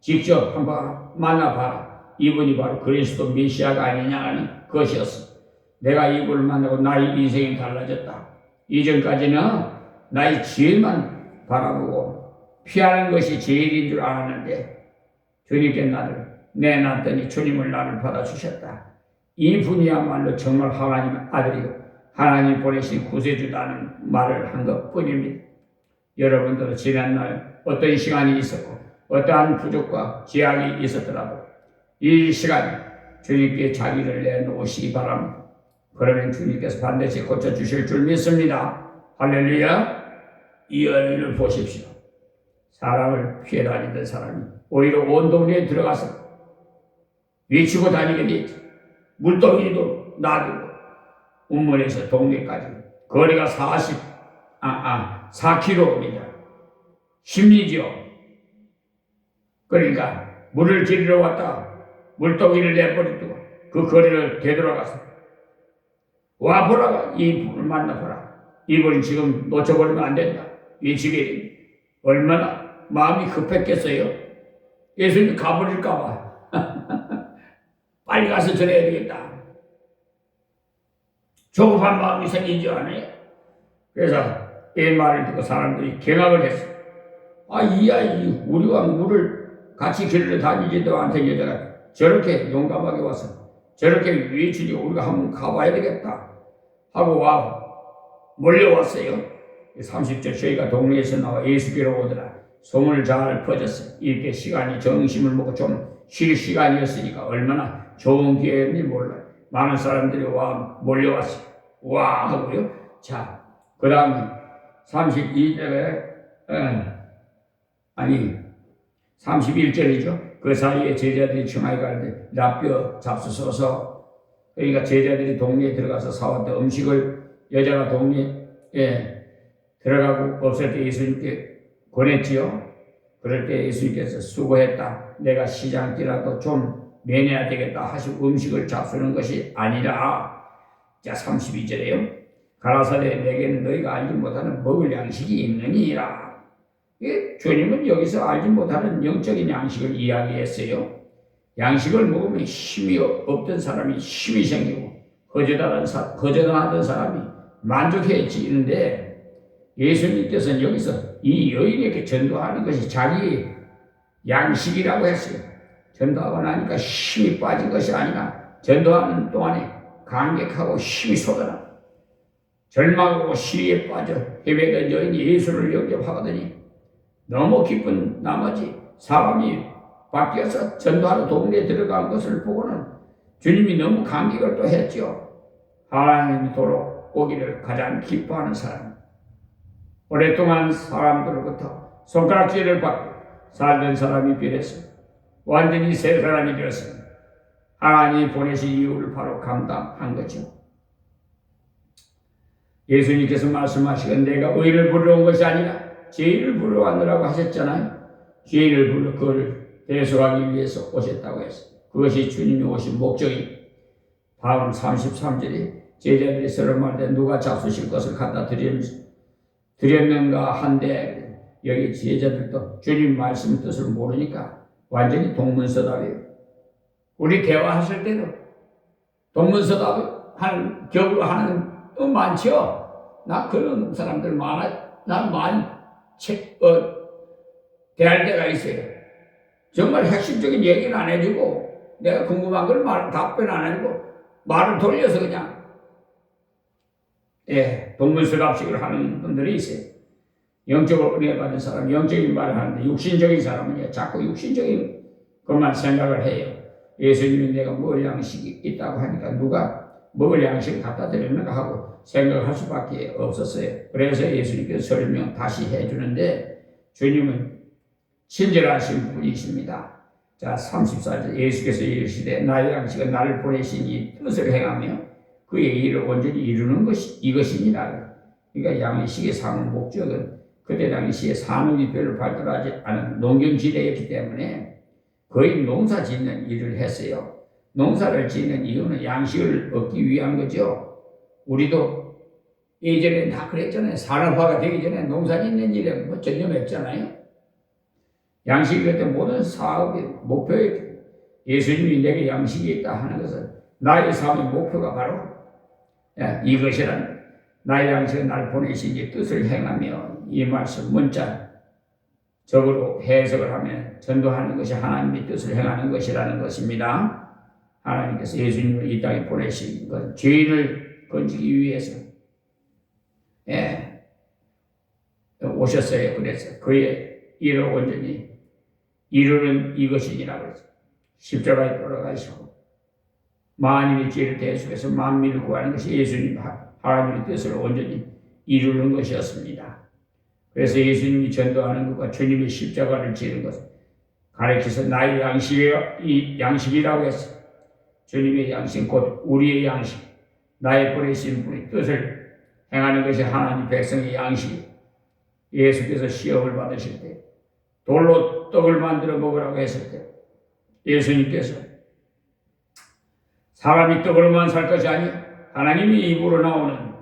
직접 한번 만나봐라. 이분이 바로 그리스도 메시아가 아니냐는 것이었어. 내가 이분을 만나고 나의 인생이 달라졌다. 이전까지는 나의 죄만 바라보고 피하는 것이 제일인 줄 알았는데 주님께 나를 내놨더니 주님을 나를 받아주셨다. 이 분이야말로 정말 하나님의 아들이고 하나님 보내신 구세주다는 말을 한 것뿐입니다. 여러분들은 지난날 어떤 시간이 있었고 어떠한 부족과 제약이 있었더라도 이 시간 주님께 자기를 내놓으시기 바랍니다. 그러면 주님께서 반드시 고쳐주실 줄 믿습니다. 할렐루야. 이 여인을 보십시오. 사람을 피해 다니던 사람이 오히려 온 동네에 들어가서 외치고 다니게 되죠. 물동이도 놔두고 운문에서 동네까지 거리가 4km입니다. 심리죠. 그러니까 물을 길러 왔다 물동이를 내버리고 그 거리를 되돌아가서 와 보라가 이 분을 만나보라. 이분이 지금 놓쳐버리면 안 된다. 외치게 됩니다. 얼마나 마음이 급했겠어요. 예수님 가버릴까봐 빨리 가서 전해야 되겠다. 조급한 마음이 생기지 않아요? 그래서 이 말을 듣고 사람들이 경악을 했어요. 이 아이 우리와 물을 같이 길러 다니지도 않던 여자가 저렇게 용감하게 와서 저렇게 외치니 우리가 한번 가봐야 되겠다 하고 몰려왔어요. 30절 저희가 동네에서 나와 예수께로 오더라. 소문을 잘 퍼졌어요. 이렇게 시간이 정심을 먹고 좀 쉴 시간이었으니까 얼마나 좋은 기회인지 몰라요. 많은 사람들이 몰려왔어요. 와 하고요. 자, 그 다음에 32절에 31절이죠. 그 사이에 제자들이 청하에 가는데 라뼈 잡수셔서 그러니까 제자들이 동네에 들어가서 사왔던 음식을 여자가 동네에 들어가고 없을 때 예수님께 권했지요. 그럴 때 예수님께서 수고했다. 내가 시장길라도 좀 매내야 되겠다 하시고 음식을 잡수는 것이 아니라 자 32절에요. 가라사대 내게는 너희가 알지 못하는 먹을 양식이 있느니라. 주님은 여기서 알지 못하는 영적인 양식을 이야기했어요. 양식을 먹으면 힘이 없던 사람이 힘이 생기고 거저당하던 사람이 만족해지는데 예수님께서는 여기서 이 여인에게 전도하는 것이 자기 양식이라고 했어요. 전도하고 나니까 힘이 빠진 것이 아니라 전도하는 동안에 감격하고 힘이 솟아나 절망하고 시리에 빠져 헤매던 여인이 예수를 영접하거든요. 너무 기쁜 나머지 사람이 바뀌어서 전도하러 동네에 들어간 것을 보고는 주님이 너무 감격을 또 했죠. 하나님이 도로 오기를 가장 기뻐하는 사람. 오랫동안 사람들로부터 손가락질을 받고 살던 사람이 변해서 완전히 새 사람이 되었습니다. 하나님이 보내신 이유를 바로 감당한 거죠. 예수님께서 말씀하시건 내가 의인을 부르러 온 것이 아니라 죄인을 부르러 왔느라고 하셨잖아요. 죄인을 불러 그를 대속하기 위해서 오셨다고 했어요. 그것이 주님이 오신 목적입니다. 다음 33절에 제자들이 서로 말하되 누가 잡수실 것을 갖다 드렸는가 한데, 여기 제자들도 주님 말씀 뜻을 모르니까 완전히 동문서답이에요. 우리 대화하실 때도 동문서답 하는 격으로 하는 거 많죠. 나 그런 사람들 많아. 나 많이 대할 때가 있어요. 정말 핵심적인 얘기는 안 해주고 내가 궁금한 걸 답변 안 해주고 말을 돌려서 그냥 동문서답식을 하는 분들이 있어요. 영적으로 은혜 받은 사람, 영적인 말을 하는데 육신적인 사람은 자꾸 육신적인 것만 생각을 해요. 예수님이 내가 먹을 양식이 있다고 하니까 누가 먹을 양식을 갖다 드렸는가 하고 생각할 수밖에 없었어요. 그래서 예수님께서 설명 다시 해주는데 주님은 친절하신 분이십니다. 자, 34절 예수께서 이르시되 나의 양식은 나를 보내신 이 뜻을 행하며 그의 일을 온전히 이루는 것이 이것이니라. 그러니까 양식의 상 목적은 그때 당시에 산업이 별로 발달하지 않은 농경지대였기 때문에 거의 농사 짓는 일을 했어요. 농사를 짓는 이유는 양식을 얻기 위한 거죠. 우리도 예전에 다 그랬잖아요. 산업화가 되기 전에 농사 짓는 일에 전념했잖아요. 양식이 그때 모든 사업의 목표였기, 예수님이 내게 양식이 있다 하는 것은 나의 삶의 목표가 바로 이것이란, 나의 양식은 날 보내신 이 뜻을 행하며, 이 말씀 문자적으로 해석을 하면 전도하는 것이 하나님의 뜻을 행하는 것이라는 것입니다. 하나님께서 예수님을 이 땅에 보내신 것, 죄인을 건지기 위해서 오셨어요. 그래서 그의 일을 온전히 이루는 이것이니라고 했어요. 십자가에 돌아가시고 만인의 죄를 대속해서 만민을 구하는 것이 예수님 하나님의 뜻을 온전히 이루는 것이었습니다. 그래서 예수님이 전도하는 것과 주님의 십자가를 지는 것을 가르쳐서 나의 양식이라고 했어요. 주님의 양식 곧 우리의 양식, 나의 보내신 분의 뜻을 행하는 것이 하나님 백성의 양식. 예수께서 시험을 받으실 때 돌로 떡을 만들어 먹으라고 했을 때 예수님께서 사람이 떡으로만 살 것이 아니라 하나님의 입으로 나오는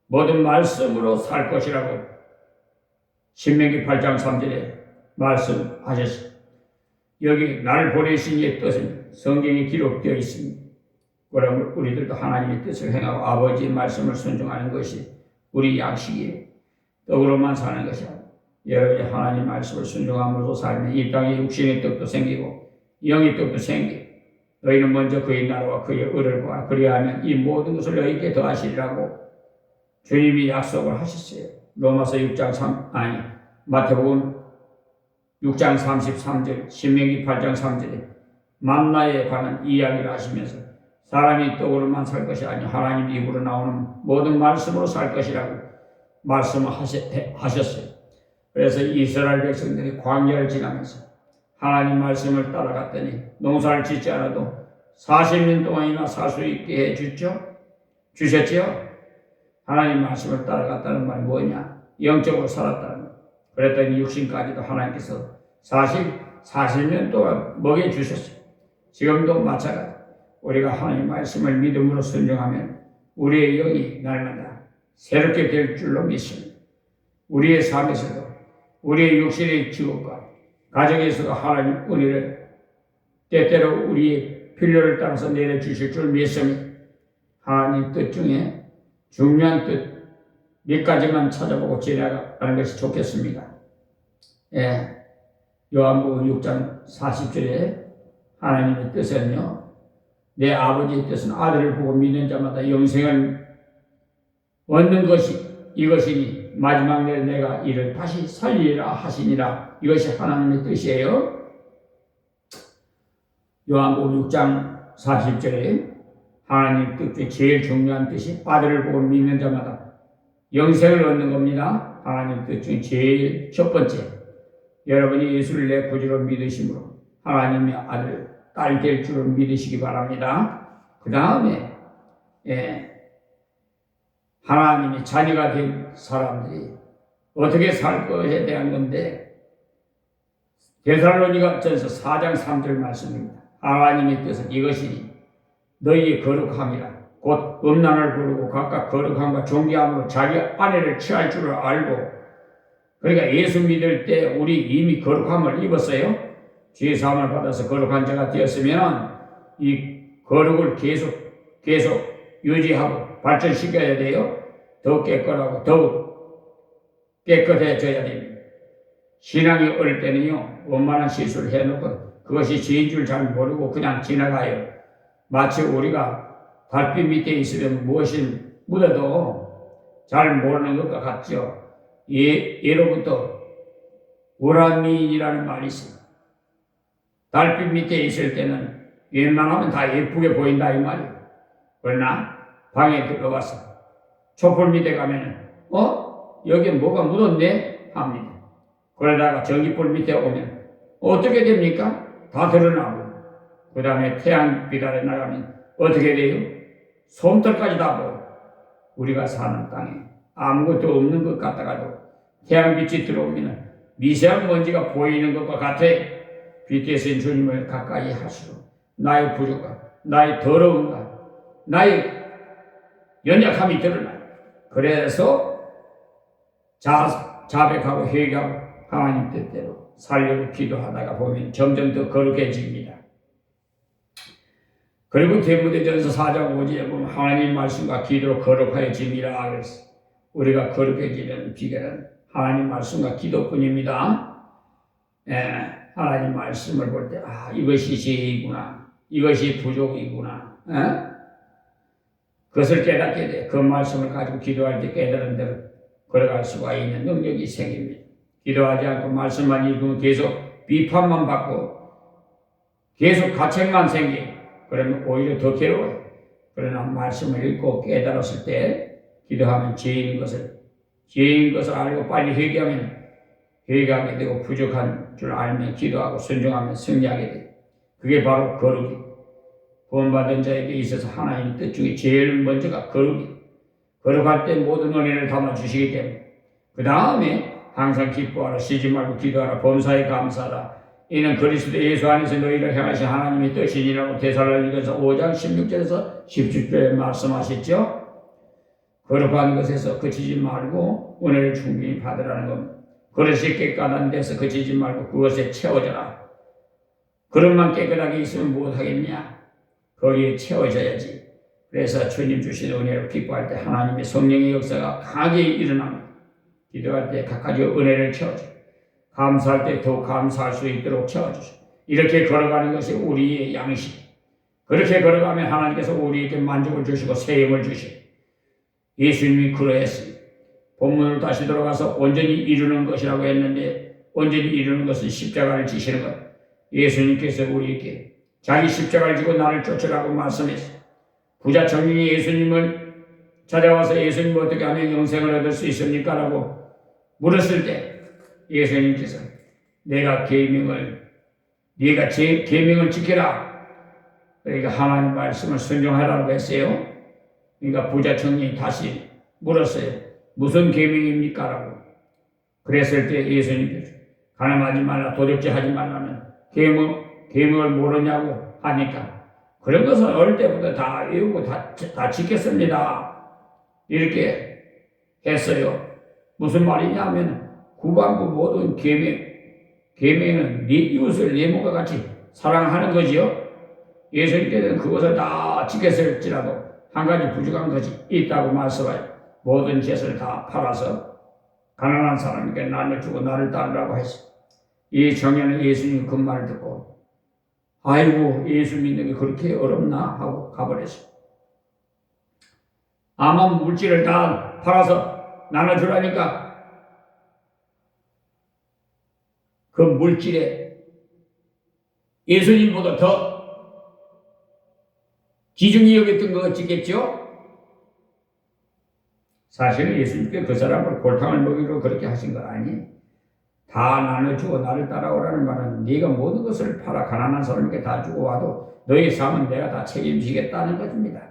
모든 말씀으로 살 것이라고 신명기 8장 3절에 말씀하셨습니다. 여기 나를 보내신 이의 뜻은 성경에 기록되어 있습니다. 그러므로 우리들도 하나님의 뜻을 행하고 아버지의 말씀을 순종하는 것이 우리 양식이에요. 떡으로만 사는 것이 아니라 여러분이 하나님 말씀을 순종함으로써 살면 이 땅에 육신의 떡도 생기고 영의 떡도 생기고, 너희는 먼저 그의 나라와 그의 의를 구하라. 그리하면 이 모든 것을 너희에게 더하시리라고 주님이 약속을 하셨어요. 로마서 6장 마태복음 6장 33절, 신명기 8장 3절에 만나에 관한 이야기를 하시면서 사람이 떡으로만 살 것이 아니라 하나님 입으로 나오는 모든 말씀으로 살 것이라고 말씀을 하셨어요. 그래서 이스라엘 백성들이 광야를 지나면서 하나님 말씀을 따라갔더니 농사를 짓지 않아도 40년 동안이나 살 수 있게 주셨죠. 하나님 말씀을 따라갔다는 말이 뭐냐? 영적으로 살았다는 것. 그랬더니 육신까지도 하나님께서 40년 동안 먹여주셨어요. 지금도 마찬가지. 우리가 하나님 말씀을 믿음으로 순종하면 우리의 영이 날마다 새롭게 될 줄로 믿습니다. 우리의 삶에서도 우리의 육신의 직업과 가정에서도 하나님 은혜를 때때로 우리의 필요를 따라서 내려주실 줄 믿습니다. 하나님 뜻 중에 중요한 뜻 몇 가지만 찾아보고 지나가는 것이 좋겠습니다. 요한복음 6장 40절에 하나님의 뜻은요, 내 아버지의 뜻은 아들을 보고 믿는 자마다 영생을 얻는 것이 이것이니 마지막 날 내가 이를 다시 살리리라 하시니라. 이것이 하나님의 뜻이에요. 요한복음 6장 40절에 하나님 뜻 중에 제일 중요한 뜻이 아들을 보고 믿는 자마다 영생을 얻는 겁니다. 하나님 뜻 중에 제일 첫 번째, 여러분이 예수를 내 구주로 믿으심으로 하나님의 아들, 딸 될 줄을 믿으시기 바랍니다. 그 다음에 하나님이 자녀가 된 사람들이 어떻게 살 것에 대한 건데, 데살로니가전서 4장 3절 말씀입니다. 하나님의 뜻은 이것이니 너희의 거룩함이라 곧 음란을 부르고 각각 거룩함과 존귀함으로 자기 아내를 취할 줄을 알고. 그러니까 예수 믿을 때 우리 이미 거룩함을 입었어요. 죄 사함을 받아서 거룩한 자가 되었으면 이 거룩을 계속 유지하고 발전시켜야 돼요. 더욱 깨끗하고 더욱 깨끗해져야 됩니다. 신앙이 어릴 때는요, 원만한 실수를 해놓고 그것이 죄인 줄 잘 모르고 그냥 지나가요. 마치 우리가 달빛 밑에 있으면 무엇이 묻어도 잘 모르는 것과 같죠. 예로부터 우라민이라는 말이 있습니다. 달빛 밑에 있을 때는 웬만하면 다 예쁘게 보인다 이 말이에요. 그러나 방에 들어가서 촛불 밑에 가면은 여기에 뭐가 묻었네 합니다. 그러다가 전기불 밑에 오면 어떻게 됩니까? 다 드러나고. 그 다음에 태양빛 아래 나가면 어떻게 돼요? 솜털까지 다 보여. 우리가 사는 땅에 아무것도 없는 것 같다가도 태양빛이 들어오면 미세한 먼지가 보이는 것과 같아. 빛에서 주님을 가까이 할수록 나의 부족함, 나의 더러움과 나의 연약함이 드러나요. 그래서 자백하고 회개하고 하나님 뜻대로 살려고 기도하다가 보면 점점 더 거룩해집니다. 그리고 디모데전서 4장 5절에 보면 하나님 말씀과 기도로 거룩해집니다. 그래서 우리가 거룩해지는 비결은 하나님 말씀과 기도뿐입니다. 하나님 말씀을 볼 때 이것이 죄이구나, 이것이 부족이구나, 그것을 깨닫게 돼. 그 말씀을 가지고 기도할 때 깨달은 대로 걸어갈 수가 있는 능력이 생깁니다. 기도하지 않고 말씀만 읽으면 계속 비판만 받고 계속 가책만 생기. 그러면 오히려 더 괴로워요. 그러나 말씀을 읽고 깨달았을 때 기도하면 죄인 것을 알고 빨리 회개하게 되고 부족한 줄 알면 기도하고 순종하면 승리하게 돼요. 그게 바로 거룩이. 구원받은 자에게 있어서 하나님의 뜻 중에 제일 먼저가 거룩이. 거룩할 때 모든 은혜를 담아주시기 때문에 그 다음에 항상 기뻐하라, 쉬지 말고 기도하라, 범사에 감사하라. 이는 그리스도 예수 안에서 너희를 향하신 하나님의 뜻이니라고 데살로니가서 5장 16절에서 17절에 말씀하셨죠. 거룩한 것에서 그치지 말고 은혜를 충분히 받으라는 겁니다. 그릇이 깨끗한 데서 그치지 말고 그것에 채워져라. 그릇만 깨끗하게 있으면 무엇하겠냐? 거기에 채워져야지. 그래서 주님 주신 은혜를 기뻐할 때 하나님의 성령의 역사가 강하게 일어납니다. 기도할 때 각가지 은혜를 채워줘. 감사할 때 더욱 감사할 수 있도록 채워주시오. 이렇게 걸어가는 것이 우리의 양식. 그렇게 걸어가면 하나님께서 우리에게 만족을 주시고 세임을 주시오. 예수님이 그러했습니다. 본문으로 다시 돌아가서 온전히 이루는 것이라고 했는데 온전히 이루는 것은 십자가를 지시는 것. 예수님께서 우리에게 자기 십자가를 지고 나를 쫓으라고 말씀했어요. 부자 청년이 예수님을 찾아와서 예수님 어떻게 하면 영생을 얻을 수 있습니까? 라고 물었을 때 예수님께서 네가 제 계명을 지켜라. 그러니까 하나님 말씀을 순종하라고 했어요. 그러니까 부자 청년이 다시 물었어요. 무슨 계명입니까? 라고. 그랬을 때 예수님께서 가늠하지 말라, 도적질 하지 말라는 계명을 모르냐고 하니까 그런 것은 어릴 때부터 다 외우고 다 지켰습니다. 이렇게 했어요. 무슨 말이냐 하면 구반부 모든 계명은 네 이웃을 네 몸과 같이 사랑하는 거지요. 예수님께서는 그것을 다 지켰을지라도 한 가지 부족한 것이 있다고 말씀하여 모든 재산을 다 팔아서 가난한 사람에게 나눠주고 나를 따르라고 했어요. 이 청년은 예수님 그 말을 듣고 아이고 예수 믿는 게 그렇게 어렵나 하고 가버렸어요. 아마 물질을 다 팔아서 나눠주라니까 그 물질에 예수님보다 더 기중이 여겼던 것 같겠죠? 사실은 예수님께 그 사람을 골탕을 먹이로 그렇게 하신 거 아니. 다 나눠주고 나를 따라오라는 말은 네가 모든 것을 팔아 가난한 사람에게 다 주고 와도 너의 삶은 내가 다 책임지겠다는 것입니다.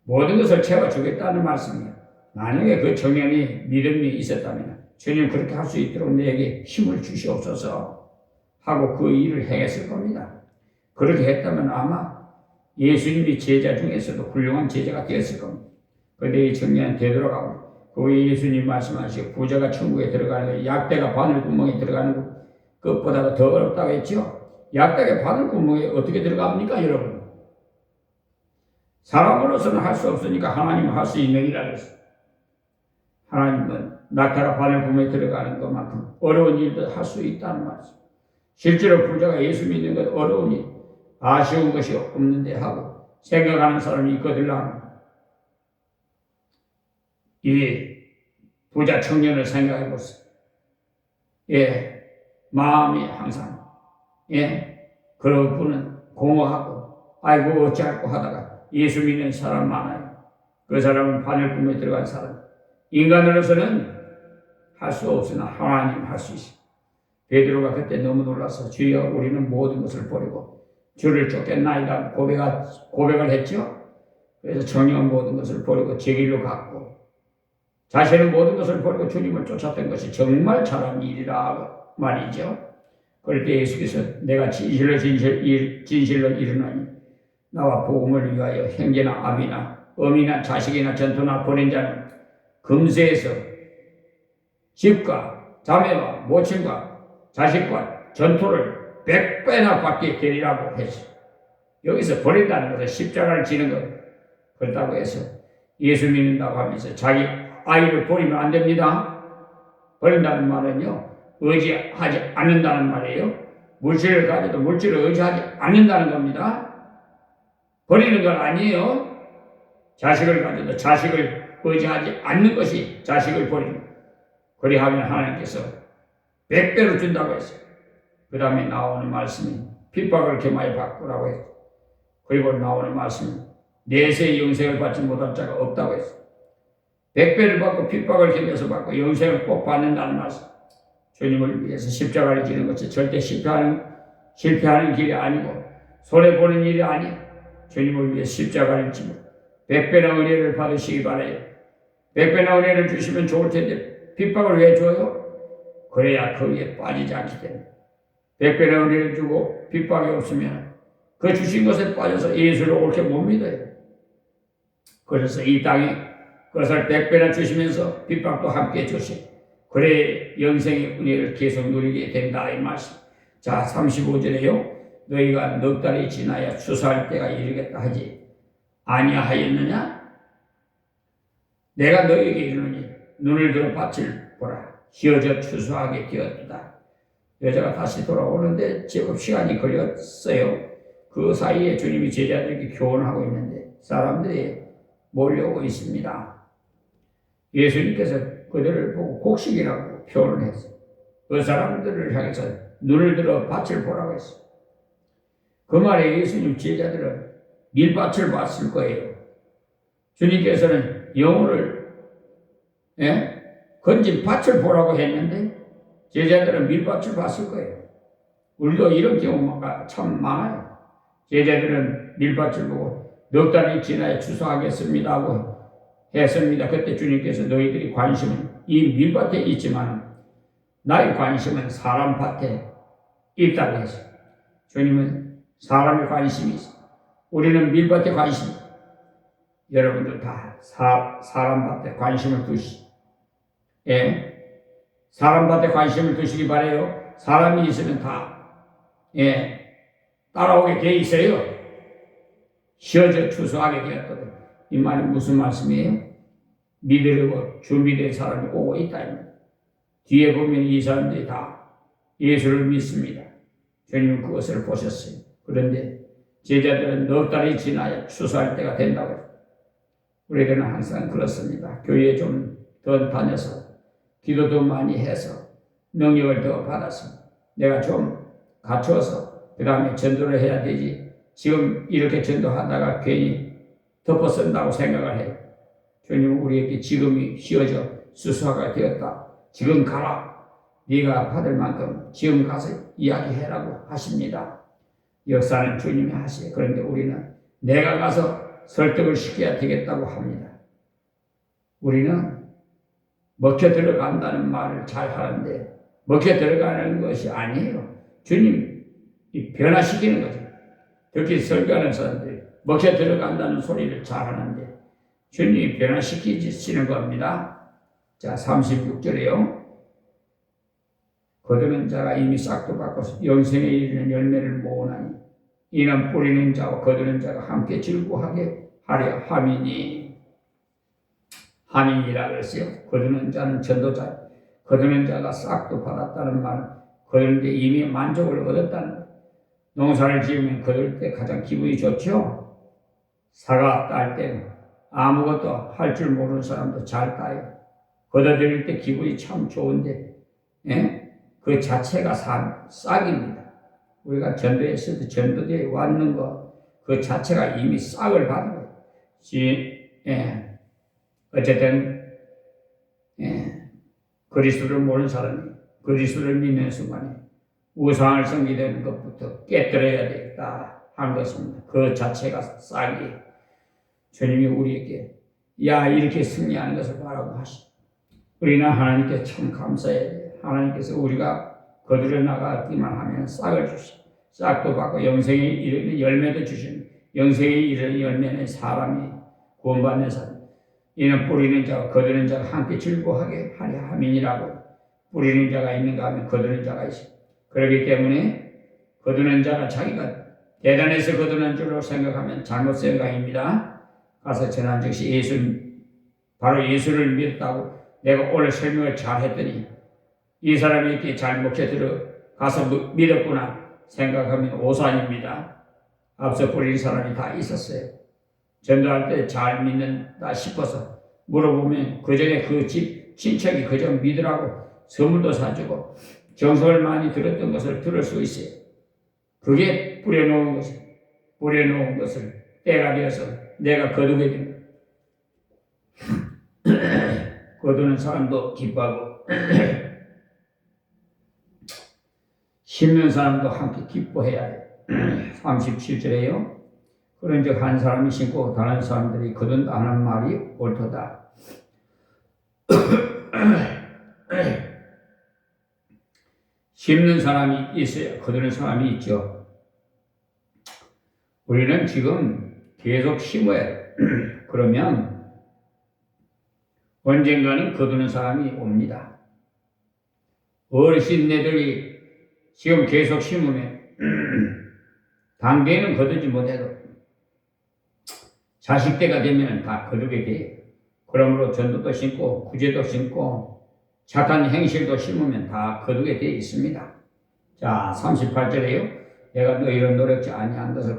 모든 것을 채워주겠다는 말씀이에요. 만약에 그 청년이 믿음이 있었다면 주님 그렇게 할 수 있도록 내게 힘을 주시옵소서 하고 그 일을 행했을 겁니다. 그렇게 했다면 아마 예수님이 제자 중에서도 훌륭한 제자가 되었을 겁니다. 그런데 이 청년은 되돌아가고 그 예수님 말씀하시고 부자가 천국에 들어가는 거, 약대가 바늘구멍에 들어가는 것, 그것보다 더 어렵다고 했죠. 약대가 바늘구멍에 어떻게 들어갑니까 여러분? 사람으로서는 할 수 없으니까 하나님은 할 수 있는 일이라고 했어요. 하나님은 낙타가 바늘구멍에 들어가는 것만큼 어려운 일도 할 수 있다는 말이죠. 실제로 부자가 예수 믿는 것 어려운 일, 아쉬운 것이 없는데 하고 생각하는 사람이 있거들랑 이 부자 청년을 생각해 보세요. 예, 마음이 항상 그런 분은 공허하고 아이고 어찌할꼬 하다가 예수 믿는 사람 많아요. 그 사람은 바늘구멍에 들어간 사람. 인간으로서는 할 수 없으나 하나님 할 수 있어요. 베드로가 그때 너무 놀라서 주여 우리는 모든 것을 버리고 주를 쫓겠나이다 고백을 했죠. 그래서 청년 모든 것을 버리고 제 길로 갔고 자신은 모든 것을 버리고 주님을 쫓았던 것이 정말 잘한 일이라 말이죠. 그럴 때 예수께서 내가 진실로 이르노니 나와 복음을 위하여 형제나 아비나 어미나 자식이나 전토나 버린 자는 금세에서 집과 자매와 모친과 자식과 전토를 100배나 받게 되리라고 했어요. 여기서 버린다는 것은 십자가를 지는 것. 그렇다고 해서 예수 믿는다고 하면서 자기 아이를 버리면 안 됩니다. 버린다는 말은요, 의지하지 않는다는 말이에요. 물질을 가져도 물질을 의지하지 않는다는 겁니다. 버리는 건 아니에요. 자식을 가져도 자식을 의지하지 않는 것이 자식을 버리는 거예요. 그리하면 하나님께서 100배로 준다고 했어요. 그 다음에 나오는 말씀이 핍박을 겸하여 받으라고 했어요. 그리고 나오는 말씀이 내세의 영생을 받지 못할 자가 없다고 했어요. 100배를 받고 핍박을 겸해서 받고 영생을 꼭 받는다는 말씀. 주님을 위해서 십자가를 지는 것이 절대 실패하는 길이 아니고 손해보는 일이 아니에요. 주님을 위해 십자가를 지고 100배나 은혜를 받으시기 바라요. 100배나 은혜를 주시면 좋을 텐데 핍박을 왜 줘요? 그래야 거기에 빠지지 않기 때문에. 100배나 은혜를 주고 핍박이 없으면 그 주신 것에 빠져서 예수를 옳게 못 믿어요. 그래서 이 땅에 그것을 100배나 주시면서 핍박도 함께 주시고 그래 영생의 은혜를 계속 누리게 된다 이 말씀. 자 35절에요. 너희가 넉 달이 지나야 추수할 때가 이르겠다 하지 아니하였느냐? 내가 너희에게 이르노니 눈을 들어 밭을 보라. 휘어져 추수하게 되었다. 여자가 다시 돌아오는데 제법 시간이 걸렸어요. 그 사이에 주님이 제자들에게 교훈하고 있는데 사람들이 몰려오고 있습니다. 예수님께서 그들을 보고 곡식이라고 표현을 했어요. 그 사람들을 향해서 눈을 들어 밭을 보라고 했어요. 그 말에 예수님 제자들은 밀밭을 봤을 거예요. 주님께서는 영혼을 건진 밭을 보라고 했는데 제자들은 밀밭을 봤을 거예요. 우리도 이런 경우가 참 많아요. 제자들은 밀밭을 보고 넉 달이 지나야 추수하겠습니다 하고 했습니다. 그때 주님께서 너희들이 관심은 이 밀밭에 있지만 나의 관심은 사람 밭에 있다고 했어요. 주님은 사람의 관심이 있어요. 우리는 밀밭에 관심. 여러분들 다 사람 밭에 관심을 두시죠. 사람 밭에 관심을 두시기 바라요. 사람이 있으면 다 따라오게 돼 있어요. 쉬어져 추수하게 되었거든. 이 말이 무슨 말씀이에요? 믿으려고 준비된 사람이 오고 있다. 뒤에 보면 이 사람들이 다 예수를 믿습니다. 주님은 그것을 보셨어요. 그런데 제자들은 넉 달이 지나야 추수할 때가 된다고 해요. 우리들은 항상 그렇습니다. 교회에 좀 더 다녀서 기도도 많이 해서 능력을 더 받아서 내가 좀 갖추어서 그 다음에 전도를 해야 되지. 지금 이렇게 전도하다가 괜히 덮어쓴다고 생각을 해요. 주님은 우리에게 지금이 휘어져 수수화가 되었다. 지금 가라. 네가 받을 만큼 지금 가서 이야기해라고 하십니다. 역사는 주님이 하시요. 그런데 우리는 내가 가서 설득을 시켜야 되겠다고 합니다. 우리는 먹혀 들어간다는 말을 잘 하는데 먹혀 들어가는 것이 아니에요. 주님이 변화시키는 거죠. 특히 설교하는 사람들이 먹혀 들어간다는 소리를 잘 하는데 주님이 변화시키시는 겁니다. 자, 36절에요. 거두는 자가 이미 싹도 받고 영생에 이르는 열매를 모으나니 이는 뿌리는 자와 거두는 자가 함께 즐거워하게 하려 함이니. 함이니라 그랬어요. 거두는 자는 전도자, 거두는 자가 싹도 받았다는 말은 거두는데 이미 만족을 얻었다는 거예요. 농사를 지으면 거둘 때 가장 기분이 좋죠. 사과 딸 때는 아무것도 할 줄 모르는 사람도 잘 따요. 거둬들일 때 기분이 참 좋은데, 그 자체가 싹입니다. 우리가 전도했을 때 전도대에 왔는 거, 그 자체가 이미 싹을 받은 거예요. 어쨌든, 그리스도를 모르는 사람이 그리스도를 믿는 순간에 우상을 섬기는 것부터 깨뜨려야 되겠다 한 것입니다. 그 자체가 싹이 주님이 우리에게 이렇게 승리하는 것을 바라고 하시죠. 우리는 하나님께 참 감사해야 돼요. 하나님께서 우리가 거들어 나가기만 하면 싹을 주시고 싹도 받고 영생에 이르는 열매도 주시는 영생에 이르는 열매는 사람이 구원받는 사람. 이는 뿌리는 자와 거두는 자가 함께 즐거워하게 하려 함이니라고. 뿌리는 자가 있는가 하면 거두는 자가 있어. 그렇기 때문에 거두는 자가 자기가 대단해서 거두는 줄로 생각하면 잘못 생각입니다. 가서 전한 즉시 바로 예수를 믿었다고 내가 오늘 설명을 잘 했더니 이 사람이 이렇게 잘 먹혀 들어가서 믿었구나 생각하면 오산입니다. 앞서 뿌린 사람이 다 있었어요. 전도할 때 잘 믿는다 싶어서 물어보면 그전에 그 집 친척이 그저 믿으라고 선물도 사주고 정성을 많이 들었던 것을 들을 수 있어요. 그게 뿌려놓은 것을 때가 되어서 내가 거두게 됩니다. 거두는 사람도 기뻐하고 심는 사람도 함께 기뻐해야 돼요. 37절에요. 그런즉 한 사람이 심고 다른 사람들이 거둔다 하는 말이 옳도다. 심는 사람이 있어야 거두는 사람이 있죠. 우리는 지금 계속 심어야 돼요. 그러면 언젠가는 거두는 사람이 옵니다. 어르신네들이 지금 계속 심으면 당대에는 거두지 못해도 자식 때가 되면 다 거두게 돼요. 그러므로 전도도 심고 구제도 심고 착한 행실도 심으면 다 거두게 되어 있습니다. 자, 38절에요. 내가 너희를 노력지 아니한 것을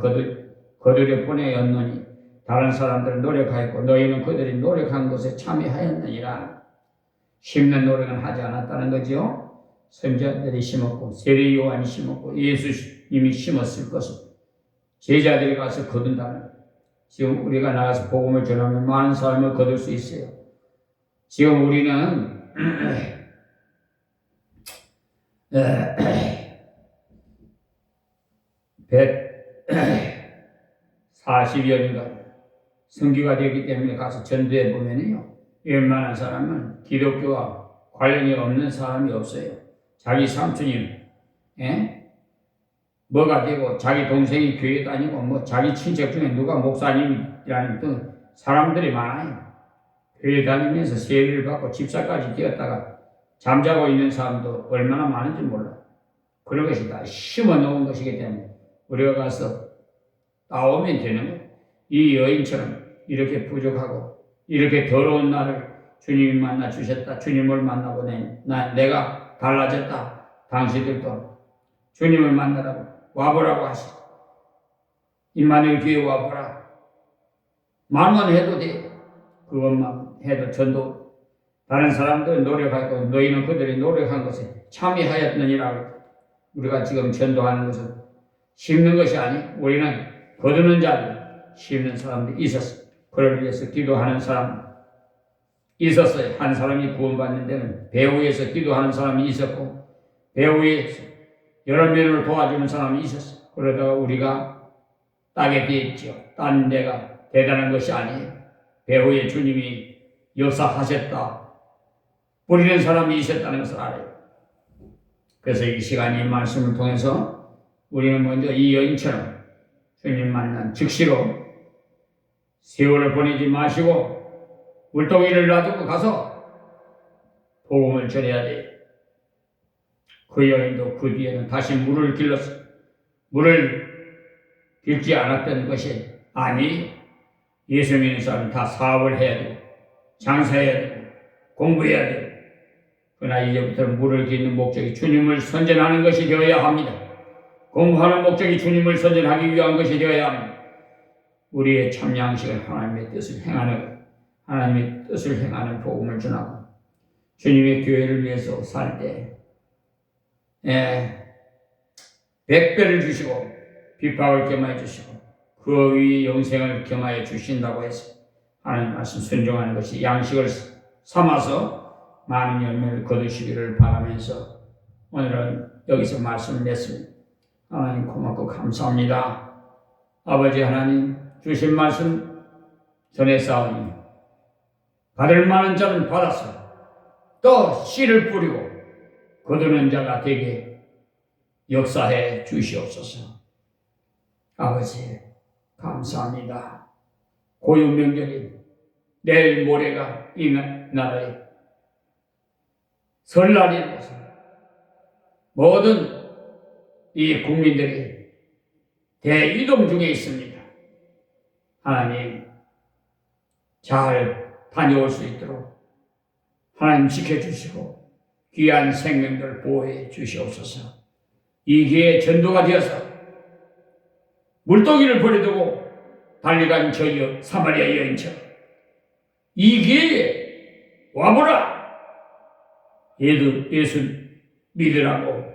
거두려 보내었노니 다른 사람들은 노력하였고 너희는 그들이 노력한 것에 참여하였느니라. 심는 노력은 하지 않았다는 거죠. 선지자들이 심었고 세례 요한이 심었고 예수님이 심었을 것을 제자들이 가서 거둔다는 거예요. 지금 우리가 나가서 복음을 전하면 많은 사람을 거둘 수 있어요. 지금 우리는 140여인가 선교가 되기 때문에 가서 전도해 보면요, 웬만한 사람은 기독교와 관련이 없는 사람이 없어요. 자기 삼촌이 뭐가 되고 자기 동생이 교회 다니고 뭐 자기 친척 중에 누가 목사님이라는 등 사람들이 많아요. 교회 다니면서 세례를 받고 집사까지 되었다가 잠자고 있는 사람도 얼마나 많은지 몰라. 그런 것이 다 심어 놓은 것이기 때문에 우리가 가서 따오면 되는 거예요. 이 여인처럼 이렇게 부족하고 이렇게 더러운 나를 주님이 만나 주셨다. 주님을 만나고 내가 달라졌다. 당신들도 주님을 만나라고 와보라고 하시죠. 임마누엘 교회 와보라. 말만 해도 돼. 그것만 해도 전도. 다른 사람들은 노력하고 너희는 그들이 노력한 것에 참여하였느니라고. 우리가 지금 전도하는 것은 심는 것이 아니, 우리는 거두는 자들, 심는 사람들이 있었어요. 그를 위해서 기도하는 사람 있었어요. 한 사람이 구원받는 데는 배후에서 기도하는 사람이 있었고 배후에서 여러 면으로 도와주는 사람이 있었어요. 그러다가 우리가 따게 되었죠. 딴 데가 대단한 것이 아니에요. 배후에 주님이 역사하셨다. 뿌리는 사람이 있었다는 것을 알아요. 그래서 이 시간 이 말씀을 통해서 우리는 먼저 이 여인처럼 주님 만난 즉시로 세월을 보내지 마시고 물동이를 놔두고 가서 복음을 전해야 돼요. 그 여인도 그 뒤에는 다시 물을 길렀어. 물을 길지 않았던 것이 아니, 예수 믿는 사람은 다 사업을 해야 되고 장사해야 되고 공부해야 되고, 그러나 이제부터는 물을 깃는 목적이 주님을 선전하는 것이 되어야 합니다. 공부하는 목적이 주님을 선전하기 위한 것이 되어야 합니다. 우리의 참 양식을 하나님의 뜻을 행하는 복음을 전하고 주님의 교회를 위해서 살 때 100배를 주시고 핍박을 겸하여 주시고 그 위에 영생을 겸하여 주신다고 해서 하나님 말씀 순종하는 것이 양식을 삼아서 많은 열매를 거두시기를 바라면서 오늘은 여기서 말씀을 냈습니다. 하나님 고맙고 감사합니다. 아버지 하나님 주신 말씀 전했사오니 받을 만한 자는 받았어. 또 씨를 뿌리고 거두는 자가 되게 역사해 주시옵소서. 아버지 감사합니다. 고유명절이 내일 모레가 이 나라의 설날인 것을 모든 이 국민들이 대이동 중에 있습니다. 하나님 잘 다녀올 수 있도록 하나님 지켜주시고 귀한 생명들 보호해 주시옵소서. 이 기회에 전도가 되어서 물동이를 버려두고 달려간 저 사마리아 여인처럼 이 기회에 와보라. 예수 믿으라고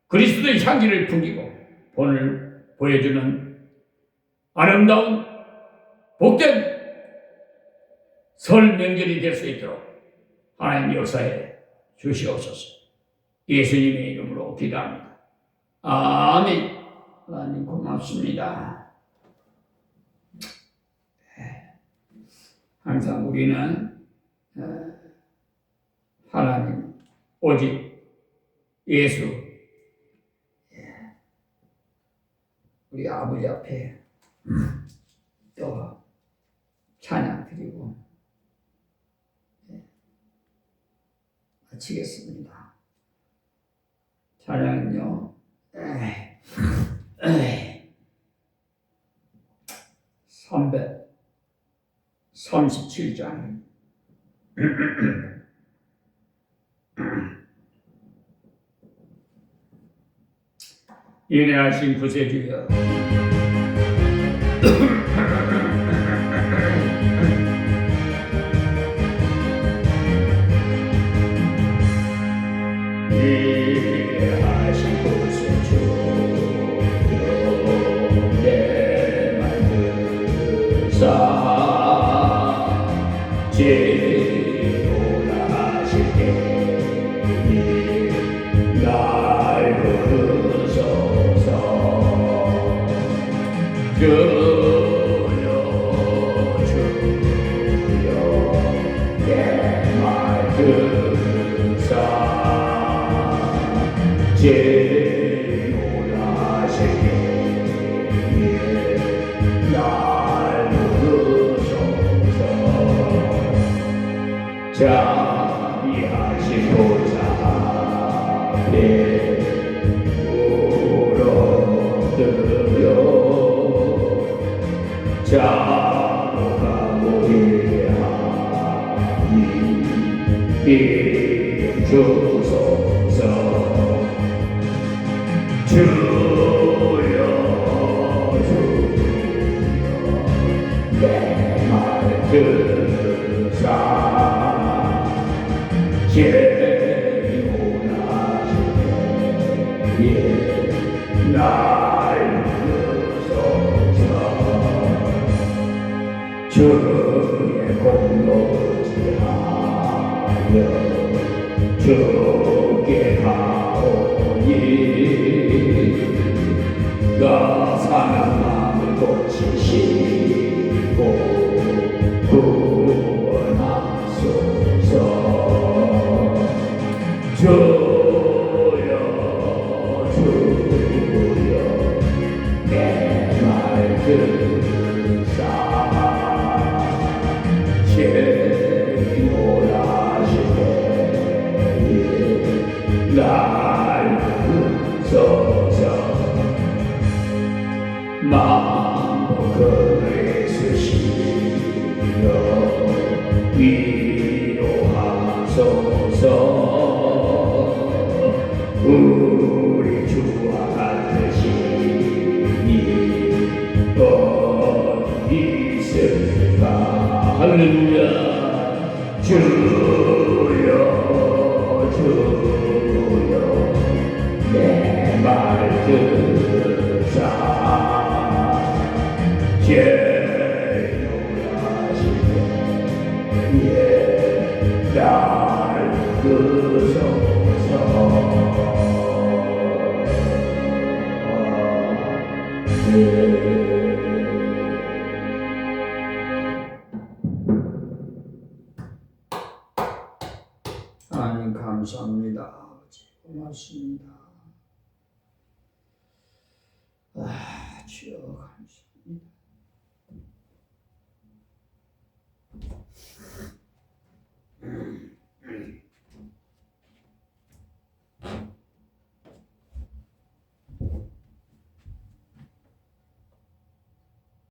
그리스도의 향기를 풍기고 본을 보여주는 아름다운 복된 설 명절이 될 수 있도록 하나님 역사에 주시옵소서. 예수님의 이름으로 기도합니다. 아멘. 하나님 고맙습니다. 항상 우리는 하나님 오직 예수 우리 아버지 앞에 또 찬양 드리고 마치겠습니다. 찬양은요 337장 인내하신 구세주여 인내하신 구세주 내 말 듣사 지도라 하실 때니 날 부르소서. 주여 주여 내 말 듣사 지도라 하실 때니 날 부르소서. 자비하신 보좌 앞에 물어들여 자복하고 예하니 이름 주소서. 주여 주여 내 말 듣사 제원하시네 날 부르소서. 주의 공로지하여 주께 가오니 가 상한 마음을 고치시고 구원하 주여 주여 내 말 들으사 제노라시되 날 부서서 만복을 쓰시며 위로하소서. 우리 주와 같으시니 어디 있을까. 할렐루야. 주여 주여 내 말 들으사 제노라시되 날 부서서. 하나님 감사합니다. 아버지 고맙습니다. 주여